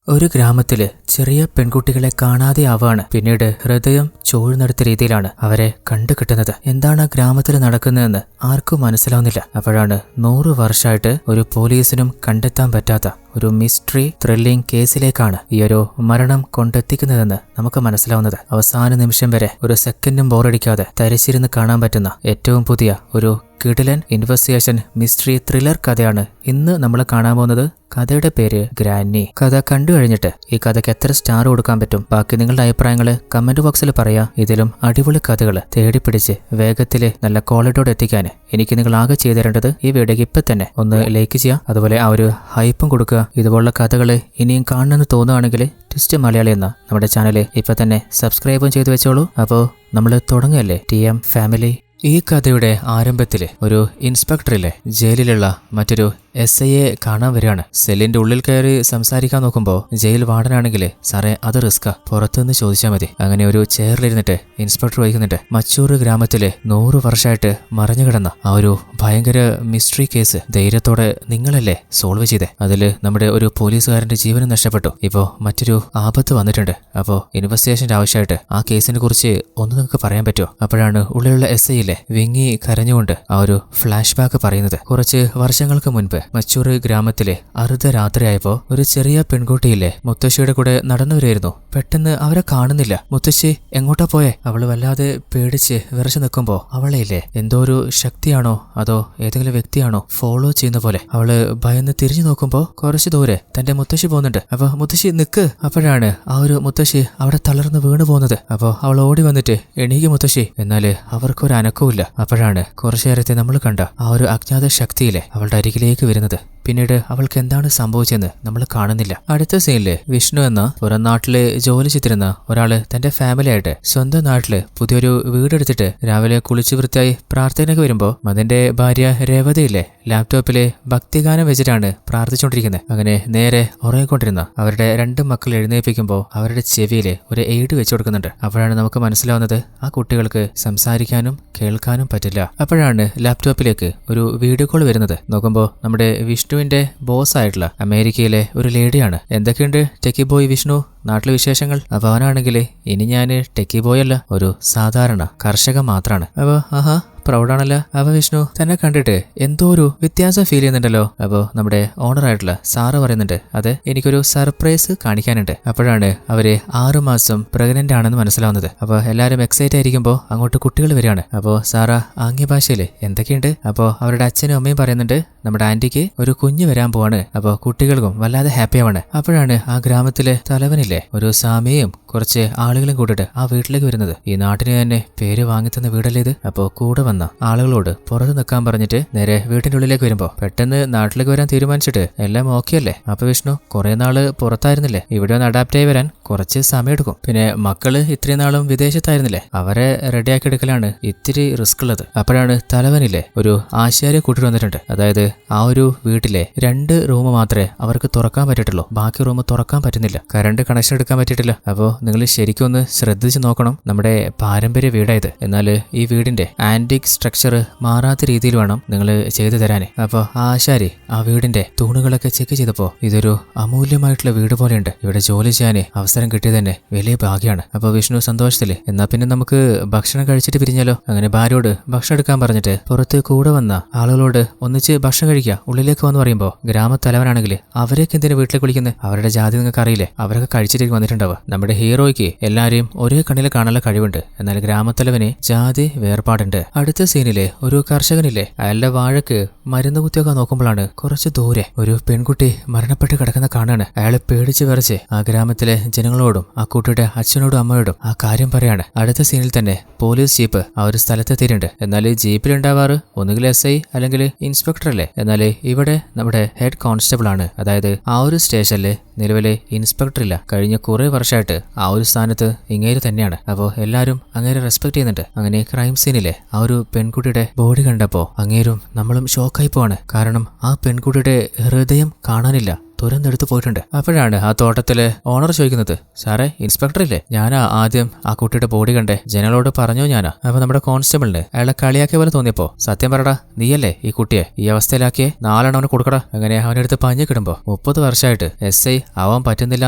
ഒരു ഗ്രാമത്തില് ചെറിയ പെൺകുട്ടികളെ കാണാതെയാവാണ്. പിന്നീട് ഹൃദയം ചോഴ്ന്നെടുത്ത രീതിയിലാണ് അവരെ കണ്ടുകിട്ടുന്നത്. എന്താണ് ആ ഗ്രാമത്തിൽ നടക്കുന്നതെന്ന് ആർക്കും മനസ്സിലാവുന്നില്ല. അപ്പോഴാണ് 100 വർഷമായിട്ട് ഒരു പോലീസിനും കണ്ടെത്താൻ പറ്റാത്ത ഒരു മിസ്റ്ററി ത്രില്ലിംഗ് കേസിലേക്കാണ് ഈ ഒരു മരണം കൊണ്ടെത്തിക്കുന്നതെന്ന് നമുക്ക് മനസ്സിലാവുന്നത്. അവസാന നിമിഷം വരെ ഒരു സെക്കൻഡും ബോറടിക്കാതെ തരിച്ചിരുന്ന് കാണാൻ പറ്റുന്ന ഏറ്റവും പുതിയ ഒരു കിടിലൻ ഇൻവെസ്റ്റിഗേഷൻ മിസ്റ്ററി ത്രില്ലർ കഥയാണ് ഇന്ന് നമ്മൾ കാണാൻ പോകുന്നത്. കഥയുടെ പേര് ഗ്രാനി. കഥ കണ്ടു കഴിഞ്ഞിട്ട് ഈ കഥയ്ക്ക് എത്ര സ്റ്റാർ കൊടുക്കാൻ പറ്റും, ബാക്കി നിങ്ങളുടെ അഭിപ്രായങ്ങള് കമന്റ് ബോക്സിൽ പറയാ. ഇതിലും അടിപൊളി കഥകൾ തേടിപ്പിടിച്ച് വേഗത്തില് നല്ല ക്വാളിറ്റിയോടെ എത്തിക്കാൻ എനിക്ക് നിങ്ങൾ ആകെ ചെയ്തു തരേണ്ടത് ഈ വീഡിയോക്ക് ഇപ്പൊ തന്നെ ഒന്ന് ലൈക്ക് ചെയ്യുക, അതുപോലെ ആ ഒരു ഹൈപ്പും കൊടുക്കുക. ഇതുപോലുള്ള കഥകൾ ഇനിയും കാണണമെന്ന് തോന്നുകയാണെങ്കിൽ ട്വിസ്റ്റ് മലയാളി എന്ന നമ്മുടെ ചാനൽ ഇപ്പൊ തന്നെ സബ്സ്ക്രൈബും ചെയ്തു വെച്ചോളൂ. അപ്പോൾ നമ്മൾ തുടങ്ങുകയല്ലേ TM ഫാമിലി. ഈ കഥയുടെ ആരംഭത്തില് ഒരു ഇൻസ്പെക്ടറിലെ ജയിലിലുള്ള മറ്റൊരു SIയെ കാണാൻ വരികയാണ്. സെല്ലിന്റെ ഉള്ളിൽ കയറി സംസാരിക്കാൻ നോക്കുമ്പോൾ ജയിൽ വാർഡനാണെങ്കിൽ സാറേ അത് റിസ്കാ, പുറത്തുനിന്ന് ചോദിച്ചാൽ മതി. അങ്ങനെ ഒരു ചെയറിലിരുന്നിട്ട് ഇൻസ്പെക്ടർ വഹിക്കുന്നുണ്ട്. മച്ചൂർ ഗ്രാമത്തില് 100 വർഷമായിട്ട് മറഞ്ഞു കിടന്ന ആ ഒരു ഭയങ്കര മിസ്റ്ററി കേസ് ധൈര്യത്തോടെ നിങ്ങളല്ലേ സോൾവ് ചെയ്തേ. അതില് നമ്മുടെ ഒരു പോലീസുകാരന്റെ ജീവനും നഷ്ടപ്പെട്ടു. ഇപ്പോ മറ്റൊരു ആപത്ത് വന്നിട്ടുണ്ട്. അപ്പോ ഇൻവെസ്റ്റിഗേഷന്റെ ആവശ്യമായിട്ട് ആ കേസിനെ കുറിച്ച് ഒന്ന് നിങ്ങൾക്ക് പറയാൻ പറ്റുമോ? അപ്പോഴാണ് ഉള്ളിലുള്ള SIയിലെ വിങ്ങി കരഞ്ഞുകൊണ്ട് ആ ഒരു ഫ്ലാഷ് ബാക്ക് പറയുന്നത്. കുറച്ച് വർഷങ്ങൾക്ക് മുൻപ് മച്ചൂർ ഗ്രാമത്തിലെ അർദ്ധരാത്രിയായപ്പോ ഒരു ചെറിയ പെൺകുട്ടിയില്ലേ മുത്തശ്ശിയുടെ കൂടെ നടന്നു വരികയായിരുന്നു. പെട്ടെന്ന് അവരെ കാണുന്നില്ല. മുത്തശ്ശി എങ്ങോട്ടാ പോയെ? അവള് വല്ലാതെ പേടിച്ച് വിറച്ചു നിൽക്കുമ്പോ അവളെയില്ലേ എന്തോ ഒരു ശക്തിയാണോ അതോ ഏതെങ്കിലും വ്യക്തിയാണോ ഫോളോ ചെയ്യുന്ന പോലെ അവള് ഭയന്ന് തിരിഞ്ഞു നോക്കുമ്പോ കുറച്ചു ദൂരെ തന്റെ മുത്തശ്ശി പോകുന്നുണ്ട്. അപ്പൊ മുത്തശ്ശി നിക്ക്. അപ്പോഴാണ് ആ ഒരു മുത്തശ്ശി അവിടെ തളർന്ന് വീണു പോകുന്നത്. അപ്പോ അവൾ ഓടി വന്നിട്ട് എണീക്ക് മുത്തശ്ശി. എന്നാല് അവർക്കൊരു അനക്കവുമില്ല. അപ്പോഴാണ് കുറച്ചു നേരത്തെ നമ്മൾ കണ്ട ആ ഒരു അജ്ഞാത ശക്തിയിലെ അവളുടെ അരികിലേക്ക് വരുന്നത്. പിന്നീട് അവൾക്ക് എന്താണ് സംഭവിച്ചെന്ന് നമ്മൾ കാണുന്നില്ല. അടുത്ത സീനില് വിഷ്ണു എന്ന പുറം നാട്ടില് ജോലി ചെയ്തിരുന്ന ഒരാള് തന്റെ ഫാമിലി ആയിട്ട് സ്വന്തം നാട്ടില് പുതിയൊരു വീടെടുത്തിട്ട് രാവിലെ കുളിച്ചു വൃത്തിയായി പ്രാർത്ഥനയ്ക്ക് വരുമ്പോ അതിന്റെ ഭാര്യ രേവതിയില്ലേ ലാപ്ടോപ്പില് ഭക്തിഗാനം വെച്ചിട്ടാണ് പ്രാർത്ഥിച്ചുകൊണ്ടിരിക്കുന്നത്. അങ്ങനെ നേരെ ഉറങ്ങിക്കൊണ്ടിരുന്ന അവരുടെ 2 മക്കൾ എഴുന്നേൽപ്പിക്കുമ്പോൾ അവരുടെ ചെവിയില് ഒരു എയ്ഡ് വെച്ചു കൊടുക്കുന്നുണ്ട്. അപ്പോഴാണ് നമുക്ക് മനസ്സിലാവുന്നത് ആ കുട്ടികൾക്ക് സംസാരിക്കാനും കേൾക്കാനും പറ്റില്ല. അപ്പോഴാണ് ലാപ്ടോപ്പിലേക്ക് ഒരു വീഡിയോ കോൾ വരുന്നത്. നോക്കുമ്പോൾ നമ്മുടെ വിഷ്ണുവിന്റെ ബോസ് ആയിട്ടുള്ള അമേരിക്കയിലെ ഒരു ലേഡിയാണ്. എന്തൊക്കെയുണ്ട് ടെക്കി ബോയ് വിഷ്ണു, നാട്ടിലെ വിശേഷങ്ങൾ? അപ്പൊ അവനാണെങ്കിൽ ഇനി ഞാന് ടെക്കി ബോയ് അല്ല, ഒരു സാധാരണ കർഷകൻ മാത്രാണ്. അപ്പൊ ആഹാ പ്രൗഡാണല്ലോ. അപ്പൊ വിഷ്ണു തന്നെ കണ്ടിട്ട് എന്തോ ഒരു വ്യത്യാസം ഫീൽ ചെയ്യുന്നുണ്ടല്ലോ. അപ്പോ നമ്മുടെ ഓണർ ആയിട്ടുള്ള സാറ് പറയുന്നുണ്ട് അതെ എനിക്കൊരു സർപ്രൈസ് കാണിക്കാനുണ്ട്. അപ്പോഴാണ് അവര് 6 മാസം പ്രഗ്നന്റ് ആണെന്ന് മനസ്സിലാവുന്നത്. അപ്പൊ എല്ലാരും എക്സൈറ്റ് ആയിരിക്കുമ്പോ അങ്ങോട്ട് കുട്ടികൾ വരികയാണ്. അപ്പോ സാറ ആംഗ്യഭാഷയില് എന്തൊക്കെയുണ്ട്? അപ്പോ അവരുടെ അച്ഛനും അമ്മയും പറയുന്നുണ്ട് നമ്മുടെ ആന്റിക്ക് ഒരു കുഞ്ഞ് വരാൻ പോവാണ്. അപ്പോ കുട്ടികൾക്കും വല്ലാതെ ഹാപ്പിയാവാണ്. അപ്പോഴാണ് ആ ഗ്രാമത്തിലെ തലവനില്ലേ ഒരു സാമിയും കുറച്ച് ആളുകളും കൂട്ടിട്ട് ആ വീട്ടിലേക്ക് വരുന്നത്. ഈ നാട്ടിന് തന്നെ പേര് വാങ്ങിത്തന്ന വീടല്ലേ ഇത്. അപ്പോ കൂടെ വന്ന ആളുകളോട് പുറത്ത് നിൽക്കാൻ പറഞ്ഞിട്ട് നേരെ വീട്ടിന്റെ ഉള്ളിലേക്ക് വരുമ്പോ പെട്ടെന്ന് നാട്ടിലേക്ക് വരാൻ തീരുമാനിച്ചിട്ട് എല്ലാം ഓക്കെ അല്ലേ? അപ്പൊ വിഷ്ണു കുറെ നാള് പുറത്തായിരുന്നില്ലേ, ഇവിടെ ഒന്ന് അഡാപ്റ്റ് ആയി വരാൻ കുറച്ച് സമയം എടുക്കും. പിന്നെ മക്കള് ഇത്രയും നാളും വിദേശത്തായിരുന്നില്ലേ, അവരെ റെഡിയാക്കി എടുക്കലാണ് ഇത്തിരി റിസ്ക് ഉള്ളത്. അപ്പോഴാണ് തലവനില്ലേ ഒരു ആശാരിയെ കൂട്ടിട്ട് വന്നിട്ടുണ്ട്. അതായത് ആ ഒരു വീട്ടിലെ 2 റൂം മാത്രമേ അവർക്ക് തുറക്കാൻ പറ്റിയിട്ടുള്ളൂ, ബാക്കി റൂം തുറക്കാൻ പറ്റുന്നില്ല, കറണ്ട് കണക്ഷൻ എടുക്കാൻ പറ്റിയിട്ടില്ല. അപ്പോ നിങ്ങൾ ശരിക്കും ഒന്ന് ശ്രദ്ധിച്ച് നോക്കണം. നമ്മുടെ പാരമ്പര്യ വീടായത്, എന്നാൽ ഈ വീടിന്റെ ആന്റിക് സ്ട്രക്ചർ മാറാത്ത രീതിയിൽ വേണം നിങ്ങൾ ചെയ്തു തരാന്. അപ്പൊ ആശാരി ആ വീടിന്റെ തൂണുകളൊക്കെ ചെക്ക് ചെയ്തപ്പോ ഇതൊരു അമൂല്യമായിട്ടുള്ള വീട് പോലെയുണ്ട്, ഇവിടെ ജോലി ചെയ്യാൻ അവസരം കിട്ടിയത് തന്നെ വലിയ ഭാഗ്യമാണ്. അപ്പൊ വിഷ്ണു സന്തോഷത്തില് എന്നാ പിന്നെ നമുക്ക് ഭക്ഷണം കഴിച്ചിട്ട് പിരിഞ്ഞാലോ? അങ്ങനെ ഭാര്യയോട് ഭക്ഷണം എടുക്കാൻ പറഞ്ഞിട്ട് പുറത്ത് കൂടെ വന്ന ആളുകളോട് ഒന്നിച്ച് ഭക്ഷണം കഴിക്കുക ഉള്ളിലേക്ക് വന്ന് പറയുമ്പോ ഗ്രാമത്തലവനാണെങ്കിൽ അവരൊക്കെ എന്തിനാ വീട്ടിലേക്ക് വിളിക്കുന്നത്? അവരുടെ ജാതി നിങ്ങൾക്ക് അറിയില്ലേ, അവരൊക്കെ കഴിച്ചിട്ട് വന്നിട്ടുണ്ടാവുക. നമ്മുടെ ഹീറോയ്ക്ക് എല്ലാരെയും ഒരേ കണ്ണിൽ കാണാനുള്ള കഴിവുണ്ട്, എന്നാൽ ഗ്രാമത്തലവന് ജാതി വേർപാടുണ്ട്. അടുത്ത സീനിലെ ഒരു കർഷകനില്ലേ അയാളുടെ വാഴക്ക് മരുന്ന് കുത്തിയൊക്കെ നോക്കുമ്പോഴാണ് കുറച്ച് ദൂരെ ഒരു പെൺകുട്ടി മരണപ്പെട്ട് കിടക്കുന്ന കാണാണ്. അയാള് പേടിച്ച് വിറച്ച് ആ ഗ്രാമത്തിലെ ജനങ്ങളോടും ആ കുട്ടിയുടെ അച്ഛനോടും അമ്മയോടും ആ കാര്യം പറയാണ്. അടുത്ത സീനിൽ തന്നെ പോലീസ് ജീപ്പ് ആ ഒരു സ്ഥലത്തെത്തിയിട്ടുണ്ട്. എന്നാൽ ജീപ്പിലുണ്ടാവാറ് ഒന്നുകിൽ SI അല്ലെങ്കിൽ ഇൻസ്പെക്ടർ അല്ലേ, എന്നാൽ ഇവിടെ നമ്മുടെ ഹെഡ് കോൺസ്റ്റബിൾ ആണ്. അതായത് ആ ഒരു സ്റ്റേഷനിലെ നിലവിലെ ഇൻസ്പെക്ടർ ഇല്ല, കഴിഞ്ഞ കുറെ വർഷമായിട്ട് ആ ഒരു സ്ഥാനത്ത് ഇങ്ങേര് തന്നെയാണ്. അപ്പോൾ എല്ലാവരും അങ്ങേരെ റെസ്പെക്ട് ചെയ്യുന്നുണ്ട്. അങ്ങനെ ക്രൈം സീനിലെ ആ ഒരു പെൺകുട്ടിയുടെ ബോഡി കണ്ടപ്പോ അങ്ങേരും നമ്മളും ഷോക്കായി പോവാണ്. കാരണം ആ പെൺകുട്ടിയുടെ ഹൃദയം കാണാനില്ല, തുരന്നെടുത്ത് പോയിട്ടുണ്ട്. അപ്പോഴാണ് ആ തോട്ടത്തിലെ ഓണർ ചോദിക്കുന്നത്, സാറേ ഇൻസ്പെക്ടർ ഇല്ലേ? ഞാനാ ആദ്യം ആ കുട്ടിയുടെ ബോഡി കണ്ടേ, ജനങ്ങളോട് പറഞ്ഞോ ഞാനാ. അപ്പൊ നമ്മുടെ കോൺസ്റ്റബിളിന് അയാളെ കളിയാക്കിയ പോലെ തോന്നിയപ്പോ, സത്യം പറടാ നീയല്ലേ ഈ കുട്ടിയെ ഈ അവസ്ഥയിലാക്കിയേ, 4 അവന് കൊടുക്കടാ. അങ്ങനെ അവനെടുത്ത് പഞ്ഞു കിടുമ്പോ 30 വർഷമായിട്ട് SI ആവാൻ പറ്റുന്നില്ല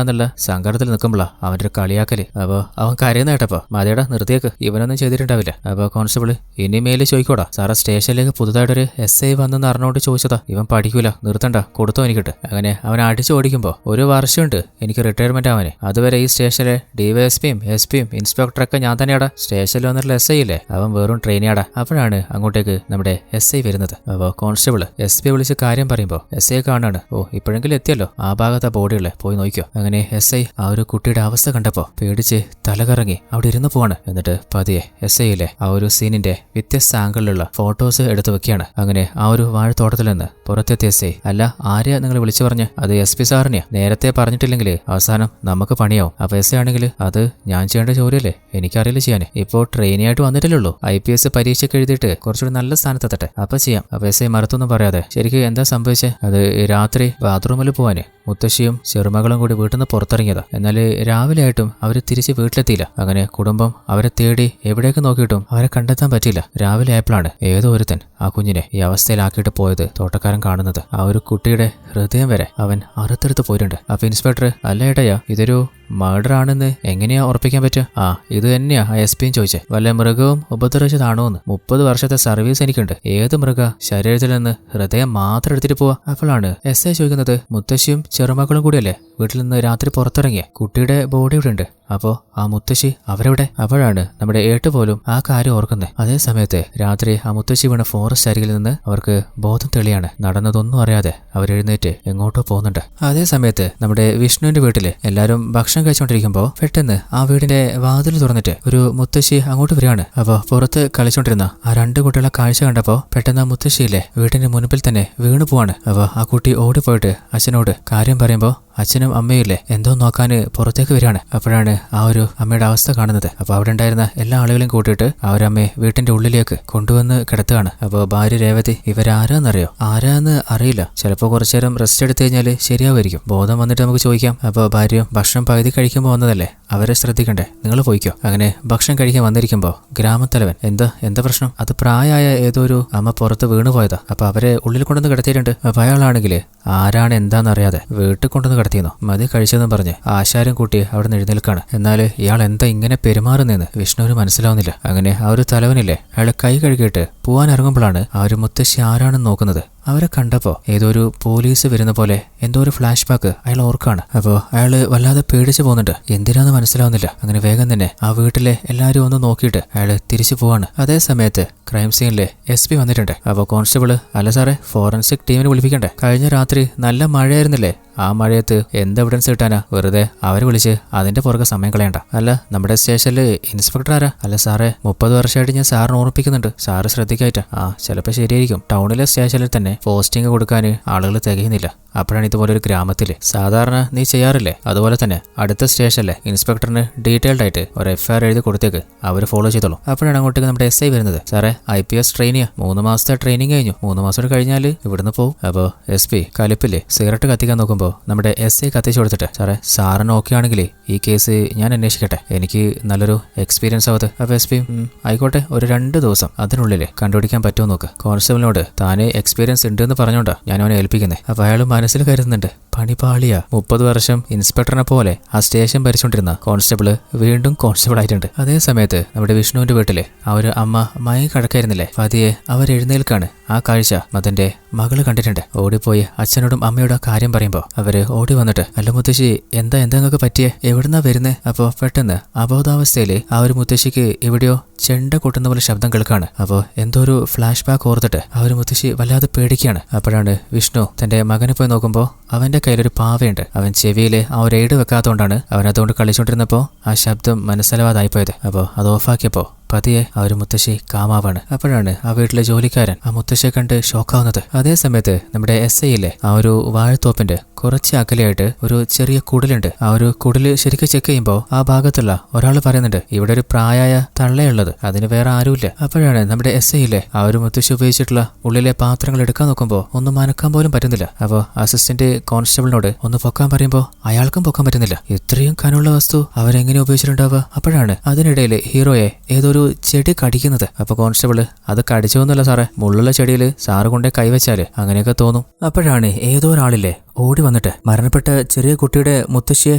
എന്നുള്ള സങ്കടത്തിൽ നിൽക്കുമ്പോളാ അവന്റെ ഒരു കളിയാക്കല്. അപ്പൊ അവൻ കരയുന്ന കേട്ടപ്പോ, മതിയടാ നിർത്തിയേക്ക്, ഇവനൊന്നും ചെയ്തിട്ടുണ്ടാവില്ല. അപ്പൊ കോൺസ്റ്റബിൾ, ഇനിമേല് ചോദിക്കോടാ, സാറേ സ്റ്റേഷനിലേക്ക് പുതുതായിട്ടൊരു SI വന്നെന്ന് അറിഞ്ഞോണ്ട് ചോദിച്ചതാ, ഇവൻ പഠിക്കൂല, നിർത്തണ്ട, കൊടുത്തോ എനിക്കിട്ട്. അങ്ങനെ അവൻ അടിച്ചു ഓടിക്കുമ്പോ, 1 വർഷമുണ്ട് എനിക്ക് റിട്ടയർമെന്റ് ആവാന്, അതുവരെ ഈ സ്റ്റേഷനിലെ DYSPയും SP ഇൻസ്പെക്ടറൊക്കെ ഞാൻ തന്നെയാടാ. സ്റ്റേഷനിൽ വന്നിട്ടുള്ള SI ഇല്ലേ, അവൻ വെറും ട്രെയിനിയാടാ. അപ്പോഴാണ് അങ്ങോട്ടേക്ക് നമ്മുടെ SI വരുന്നത്. അപ്പൊ കോൺസ്റ്റബിൾ SP വിളിച്ച് കാര്യം പറയുമ്പോ SI കാണാണ്, ഓ ഇപ്പോഴെങ്കിലും എത്തിയല്ലോ, ആ ഭാഗത്തെ ബോഡിയുള്ളേ, പോയി നോക്കിയോ. അങ്ങനെ SI ആ ഒരു കുട്ടിയുടെ അവസ്ഥ കണ്ടപ്പോ പേടിച്ച് തലകറങ്ങി അവിടെ ഇരുന്ന് പോവാണ്. എന്നിട്ട് പതിയെ SIയിലെ ആ ഒരു സീനിന്റെ വ്യത്യസ്ത ആംഗിളിലുള്ള ഫോട്ടോസ് എടുത്തു വെക്കുകയാണ്. അങ്ങനെ ആ ഒരു വാഴത്തോട്ടത്തിൽ നിന്ന് പുറത്തെത്തിയ SI, അല്ല ആരെയാ നിങ്ങൾ വിളിച്ചു പറഞ്ഞ്? അത് SP സാറിനെയാ, നേരത്തെ പറഞ്ഞിട്ടില്ലെങ്കിൽ അവസാനം നമുക്ക് പണിയാവും. അപ്പൊ SI ആണെങ്കിൽ, അത് ഞാൻ ചെയ്യേണ്ട ജോലിയല്ലേ, എനിക്കറിയില്ല ചെയ്യാൻ, ഇപ്പോ ട്രെയിനിയായിട്ട് വന്നിട്ടില്ലുള്ളൂ, IPS പരീക്ഷയ്ക്ക് എഴുതിയിട്ട് കുറച്ചുകൂടി നല്ല സ്ഥാനത്തെത്തട്ടെ, അപ്പൊ ചെയ്യാം. അപ്പൊ SI മറുത്തൊന്നും പറയാതെ, ശരിക്കും എന്താ സംഭവിച്ചേ? അത് രാത്രി ബാത്റൂമിൽ പോവാന് മുത്തശ്ശിയും ചെറുമകളും കൂടി വീട്ടിൽ നിന്ന് പുറത്തിറങ്ങിയതാ. എന്നാൽ രാവിലെ ആയിട്ടും അവര് തിരിച്ച് വീട്ടിലെത്തിയില്ല. അങ്ങനെ കുടുംബം അവരെ തേടി എവിടേക്ക് നോക്കിയിട്ടും അവരെ കണ്ടെത്താൻ പറ്റിയില്ല. രാവിലെ ആയപ്പോഴാണ് ഏതോ ഒരുത്തൻ ആ കുഞ്ഞിനെ ഈ അവസ്ഥയിലാക്കിയിട്ട് പോയത് തോട്ടക്കാരൻ കാണുന്നത്. ആ ഒരു കുട്ടിയുടെ ഹൃദയം വരെ അവൻ അറുത്തെടുത്ത് പോയിട്ടുണ്ട്. അപ്പൊ ഇൻസ്പെക്ടർ, അല്ല ഏട്ടയ്യ, ഇതൊരു മർഡർ ആണെന്ന് എങ്ങനെയാ ഉറപ്പിക്കാൻ പറ്റുക? ആ ഇത് തന്നെയാ ആ SPയും ചോദിച്ചേ, വല്ല മൃഗവും ഉപദ്രവിച്ചതാണോന്ന്? 30 വർഷത്തെ സർവീസ് എനിക്കുണ്ട്, ഏത് മൃഗ ശരീരത്തിൽ നിന്ന് ഹൃദയം മാത്രം എടുത്തിട്ട് പോവാ? അപ്പോഴാണ് SI ചോദിക്കുന്നത്, മുത്തശ്ശിയും ചെറുമക്കളും കൂടിയല്ലേ വീട്ടിൽ നിന്ന് രാത്രി പുറത്തിറങ്ങിയ, കുട്ടിയുടെ ബോഡി ഇവിടെ ഉണ്ട്, അപ്പോ ആ മുത്തശ്ശി അവരെവിടെ? അപ്പോഴാണ് നമ്മുടെ ഏട്ട് പോലും ആ കാര്യം ഓർക്കുന്നത്. അതേ സമയത്ത് രാത്രി ആ മുത്തശ്ശി വീണ ഫോറസ്റ്റ് അരികിൽ നിന്ന് അവർക്ക് ബോധം തെളിയാണ്. നടന്നതൊന്നും അറിയാതെ അവരെഴുന്നേറ്റ് എങ്ങോട്ടോ പോകുന്നുണ്ട്. അതേ സമയത്ത് നമ്മുടെ വിഷ്ണുവിന്റെ വീട്ടില് എല്ലാരും ഭക്ഷണം കഴിച്ചുകൊണ്ടിരിക്കുമ്പോ പെട്ടെന്ന് ആ വീടിന്റെ വാതിൽ തുറന്നിട്ട് ഒരു മുത്തശ്ശി അങ്ങോട്ട് വരികയാണ്. അപ്പൊ പുറത്ത് കളിച്ചോണ്ടിരുന്ന ആ 2 കുട്ടികളെ കാഴ്ച കണ്ടപ്പോ പെട്ടെന്ന് ആ മുത്തശ്ശിയിലെ വീടിന്റെ മുൻപിൽ തന്നെ വീണു പോവാണ്. അപ്പൊ ആ കുട്ടി ഓടിപ്പോയിട്ട് അച്ഛനോട് കാര്യം പറയുമ്പോ അച്ഛനും അമ്മയില്ലേ എന്തോ നോക്കാന് പുറത്തേക്ക് വരികയാണ്. അപ്പോഴാണ് ആ ഒരു അമ്മയുടെ അവസ്ഥ കാണുന്നത്. അപ്പൊ അവിടെ ഉണ്ടായിരുന്ന എല്ലാ ആളുകളെയും കൂട്ടിയിട്ട് ആ ഒരു അമ്മയെ വീട്ടിന്റെ ഉള്ളിലേക്ക് കൊണ്ടുവന്ന് കിടത്തുകയാണ്. അപ്പൊ ഭാര്യ രേവതി, ഇവരാരാന്നറിയോ? ആരാന്ന് അറിയില്ല, ചിലപ്പോൾ കുറച്ചു നേരം റെസ്റ്റ് എടുത്തു കഴിഞ്ഞാല് ശരിയാവുമായിരിക്കും, ബോധം വന്നിട്ട് നമുക്ക് ചോദിക്കാം. അപ്പൊ ഭാര്യ, ഭക്ഷണം പകുതി കഴിക്കുമ്പോൾ വന്നതല്ലേ, അവരെ ശ്രദ്ധിക്കണ്ടേ, നിങ്ങൾ പോയിക്കോ. അങ്ങനെ ഭക്ഷണം കഴിക്കാൻ വന്നിരിക്കുമ്പോ ഗ്രാമത്തലവൻ, എന്താ പ്രശ്നം? അത് പ്രായമായ ഏതോ ഒരു അമ്മ പുറത്ത് വീണു പോയതാ, അപ്പൊ അവരെ ഉള്ളിൽ കൊണ്ടുവന്ന് കിടത്തിയിട്ടുണ്ട്. അപ്പൊ അയാളാണെങ്കിൽ ആരാണ് എന്താണെന്നറിയാതെ വീട്ടിൽ കൊണ്ടുവന്ന് കിടത്തിയെന്നോ, മതി കഴിച്ചെന്നും പറഞ്ഞ് ആശാരും കൂട്ടി അവിടെ നിന്ന് എഴുന്നേൽക്കാണ്. എന്നാൽ ഇയാൾ എന്താ ഇങ്ങനെ പെരുമാറുന്നതെന്ന് വിഷ്ണുവിന് മനസ്സിലാവുന്നില്ല. അങ്ങനെ ആ ഒരു തലവനില്ലേ, അയാളെ കൈ കഴുകിയിട്ട് പോവാൻ ഇറങ്ങുമ്പോഴാണ് ആ ഒരു മുത്തശ്ശി ആരാണെന്ന് നോക്കുന്നത്. അവരെ കണ്ടപ്പോ ഏതോ ഒരു പോലീസ് വരുന്ന പോലെ എന്തോ ഒരു ഫ്ലാഷ് ബാക്ക് അയാൾ ഓർക്കാണ്. അപ്പോ അയാള് വല്ലാതെ പേടിച്ചു പോകുന്നുണ്ട്, എന്തിനാന്ന് മനസ്സിലാവുന്നില്ല. അങ്ങനെ വേഗം തന്നെ ആ വീട്ടിലെ എല്ലാരും ഒന്ന് നോക്കിയിട്ട് അയാള് തിരിച്ചു പോവാണ്. അതേ സമയത്ത് ക്രൈം സീനിലെ SP വന്നിട്ടുണ്ട്. അപ്പൊ കോൺസ്റ്റബിള്, അല്ല സാറേ, ഫോറൻസിക് ടീമിനെ വിളിപ്പിക്കണ്ടേ? കഴിഞ്ഞ രാത്രി നല്ല മഴയായിരുന്നില്ലേ, ആ മഴയത്ത് എന്ത് എവിഡൻസ് കിട്ടാനാ? വെറുതെ അവരെ വിളിച്ച് അതിന്റെ പുറകെ സമയം കളയണ്ട. അല്ല നമ്മുടെ സ്റ്റേഷനില് ഇൻസ്പെക്ടർ ആരാ? അല്ല സാറേ, 30 വർഷമായിട്ട് ഞാൻ സാറിന് ഓർപ്പിക്കുന്നുണ്ട്, സാറ് ശ്രദ്ധിക്കായിട്ടാ. ആ ചിലപ്പോൾ ശരിയായിരിക്കും, ടൗണിലെ സ്റ്റേഷനിൽ തന്നെ പോസ്റ്റിംഗ് കൊടുക്കാൻ ആളുകൾ തികയുന്നില്ല. അപ്പോഴാണ് ഇതുപോലെ ഒരു ഗ്രാമത്തില് സാധാരണ നീ ചെയ്യാറില്ലേ, അതുപോലെ തന്നെ അടുത്ത സ്റ്റേഷനിലെ ഇൻസ്പെക്ടറിന് ഡീറ്റെയിൽഡ് ആയിട്ട് ഒരു FIR എഴുതി കൊടുത്തേക്ക്, അവർ ഫോളോ ചെയ്തോളൂ. അപ്പോഴാണ് അങ്ങോട്ടേക്ക് നമ്മുടെ SI വരുന്നത്. സാറേ, IPS ട്രെയിനിയാ, 3 മാസത്തെ ട്രെയിനിങ് കഴിഞ്ഞു, 3 മാസം കഴിഞ്ഞാല് ഇവിടുന്ന് പോകും. അപ്പോ SP കലിപ്പില് സിഗരറ്റ് കത്തിക്കാൻ നോക്കുമ്പോ നമ്മുടെ SI കത്തിച്ചു കൊടുത്തിട്ട്, സാറേ സാറിന് ഓക്കെ ആണെങ്കിൽ ഈ കേസ് ഞാൻ അന്വേഷിക്കട്ടെ, എനിക്ക് നല്ലൊരു എക്സ്പീരിയൻസ് ആവത്. അപ്പൊ SP ആയിക്കോട്ടെ, ഒരു 2 ദിവസം അതിനുള്ളിൽ കണ്ടുപിടിക്കാൻ പറ്റുമോ നോക്ക്. കോൺസ്റ്റബിളിനോട് താനെ എക്സ്പീരിയൻസ് ഉണ്ടെന്ന് പറഞ്ഞോണ്ടാ ഞാൻ അവനെ ഏൽപ്പിക്കുന്നത്. അപ്പൊ അയാൾ മനസ്സിൽ കരുതുന്നുണ്ട്, പണിപാളിയ 30 വർഷം ഇൻസ്പെക്ടറിനെ പോലെ ആ സ്റ്റേഷൻ ഭരിച്ചോണ്ടിരുന്ന കോൺസ്റ്റബിള് വീണ്ടും കോൺസ്റ്റബിൾ ആയിട്ടുണ്ട്. അതേ സമയത്ത് നമ്മുടെ വിഷ്ണുവിന്റെ വീട്ടില് ആ ഒരു അമ്മ മയങ്ങി കിടക്കായിരുന്നില്ലേ, പതിയെ അവരെഴുന്നേൽക്കാണ്. ആ കാഴ്ച മതന്റെ മകള് കണ്ടിട്ടുണ്ട്. ഓടിപ്പോയി അച്ഛനോടും അമ്മയോടും കാര്യം പറയുമ്പോ അവര് ഓടി വന്നിട്ട്, അല്ല മുത്തശ്ശി, എന്താ നിങ്ങൾക്ക് പറ്റിയേ, എവിടുന്നാ വരുന്നേ? അപ്പോ പെട്ടെന്ന് അബോധാവസ്ഥയില് ആ ഒരു മുത്തശ്ശിക്ക് എവിടെയോ ചെണ്ട കൊട്ടുന്ന പോലെ ശബ്ദം കേൾക്കാണ്. അപ്പോ എന്തോ ഒരു ഫ്ലാഷ് ബാക്ക് ഓർത്തിട്ട് ആ ഒരു മുത്തശ്ശി വല്ലാതെ പേടിക്കുകയാണ്. അപ്പോഴാണ് വിഷ്ണു തന്റെ മകനെ പോയി നോക്കുമ്പോ അവന്റെ കയ്യിലൊരു പാവയുണ്ട്. അവൻ ചെവിയില് ആ ഒരു എയ്ഡ് വെക്കാത്തതുകൊണ്ടാണ് അവൻ അതുകൊണ്ട് കളിച്ചോണ്ടിരുന്നപ്പോ ആ ശബ്ദം മനസ്സിലാവാതായിപ്പോയത്. അപ്പോ അത് ഓഫാക്കിയപ്പോ പതിയെ ആ ഒരു മുത്തശ്ശി കാമാവാണ്. അപ്പോഴാണ് ആ വീട്ടിലെ ജോലിക്കാരൻ ആ മുത്തശ്ശിയെ കണ്ട് ഷോക്കാവുന്നത്. അതേ സമയത്ത് നമ്മുടെ SIയിലെ ആ ഒരു വാഴത്തോപ്പിന്റെ കുറച്ച് അകലെയായിട്ട് ഒരു ചെറിയ കുടിലുണ്ട്. ആ ഒരു കുടില് ശരിക്കും ചെക്ക് ചെയ്യുമ്പോൾ ആ ഭാഗത്തുള്ള ഒരാൾ പറയുന്നുണ്ട്, ഇവിടെ ഒരു പ്രായമായ തള്ളയുള്ളത്, അതിന് വേറെ ആരുമില്ല. അപ്പോഴാണ് നമ്മുടെ SIയിലെ ആ ഒരു മുത്തശ്ശി ഉപയോഗിച്ചിട്ടുള്ള ഉള്ളിലെ പാത്രങ്ങൾ എടുക്കാൻ നോക്കുമ്പോൾ ഒന്നും മനക്കാൻ പോലും പറ്റുന്നില്ല. അപ്പോൾ അസിസ്റ്റന്റ് കോൺസ്റ്റബിളിനോട് ഒന്ന് പൊക്കാൻ പറയുമ്പോൾ അയാൾക്കും പൊക്കാൻ പറ്റുന്നില്ല. ഇത്രയും കനമുള്ള വസ്തു അവരെങ്ങനെ ഉപയോഗിച്ചിട്ടുണ്ടാവുക? അപ്പോഴാണ് അതിനിടയിൽ ഹീറോയെ ഏതൊരു ചെടി കടിക്കുന്നത്. അപ്പൊ കോൺസ്റ്റബിള് അത് കടിച്ചോന്നല്ല സാറേ, മുള്ളുള്ള ചെടിയിൽ സാറ് കൊണ്ടേ കൈവച്ചാല് അങ്ങനെയൊക്കെ തോന്നും. അപ്പോഴാണ് ഏതോ ഒരാളില്ലേ ഓടി വന്നിട്ട് മരണപ്പെട്ട ചെറിയ കുട്ടിയുടെ മുത്തശ്ശിയെ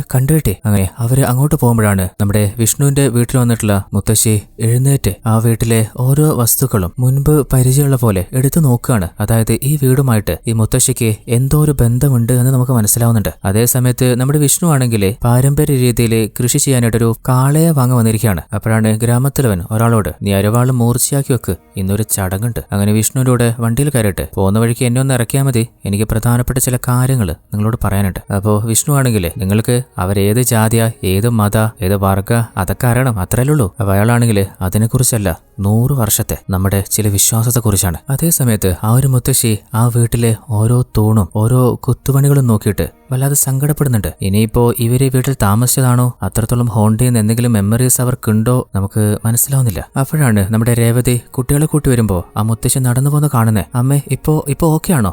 കണ്ടുകിട്ടി. അങ്ങനെ അവര് അങ്ങോട്ട് പോകുമ്പോഴാണ് നമ്മുടെ വിഷ്ണുവിന്റെ വീട്ടിൽ വന്നിട്ടുള്ള മുത്തശ്ശി എഴുന്നേറ്റ് ആ വീട്ടിലെ ഓരോ വസ്തുക്കളും മുൻപ് പരിചയമുള്ള പോലെ എടുത്തു നോക്കുകയാണ്. അതായത് ഈ വീടുമായിട്ട് ഈ മുത്തശ്ശിക്ക് എന്തോ ഒരു ബന്ധമുണ്ട് എന്ന് നമുക്ക് മനസ്സിലാവുന്നുണ്ട്. അതേ സമയത്ത് നമ്മുടെ വിഷ്ണു ആണെങ്കിൽ പാരമ്പര്യ രീതിയിൽ കൃഷി ചെയ്യാനായിട്ടൊരു കാളയെ വാങ്ങി വന്നിരിക്കുകയാണ്. അപ്പോഴാണ് ഗ്രാമത്തിലവൻ ഒരാളോട്, നീ അരവാളും മൂർച്ചയാക്കി വെക്ക്, ഇന്നൊരു ചടങ്ങുണ്ട്. അങ്ങനെ വിഷ്ണുവിലൂടെ വണ്ടിയിൽ കയറിയിട്ട് പോകുന്ന വഴിക്ക് എന്നെ ഒന്ന് ഇറക്കിയാൽ മതി, എനിക്ക് പ്രധാനപ്പെട്ട ചില കാര്യങ്ങൾ നിങ്ങളോട് പറയാനുണ്ട്. അപ്പോ വിഷ്ണു ആണെങ്കിൽ നിങ്ങൾക്ക് അവരേത് ജാതിയ, ഏത് മത, ഏത് വർഗ അതൊക്കെ അറിയണം, അത്രയല്ലേ ഉള്ളൂ. അപ്പൊ അയാളാണെങ്കിൽ അതിനെക്കുറിച്ചല്ല, 100 വർഷത്തെ നമ്മുടെ ചില വിശ്വാസത്തെക്കുറിച്ചാണ്. അതേ സമയത്ത് ആ ഒരു മുത്തശ്ശി ആ വീട്ടിലെ ഓരോ തൂണും ഓരോ കുത്തുപണികളും നോക്കിയിട്ട് വല്ലാതെ സങ്കടപ്പെടുന്നുണ്ട്. ഇനിയിപ്പോ ഇവര് വീട്ടിൽ താമസിച്ചതാണോ, അത്രത്തോളം ഹോണ്ട് ചെയ്യുന്ന എന്തെങ്കിലും മെമ്മറീസ് അവർക്കുണ്ടോ നമുക്ക് മനസ്സിലാവുന്നില്ല. അപ്പോഴാണ് നമ്മുടെ രേവതി കുട്ടികളെ കൂട്ടി വരുമ്പോ ആ മുത്തശ്ശി നടന്നു പോന്ന് കാണുന്നേ. അമ്മേ ഇപ്പോ ഓക്കെ ആണോ?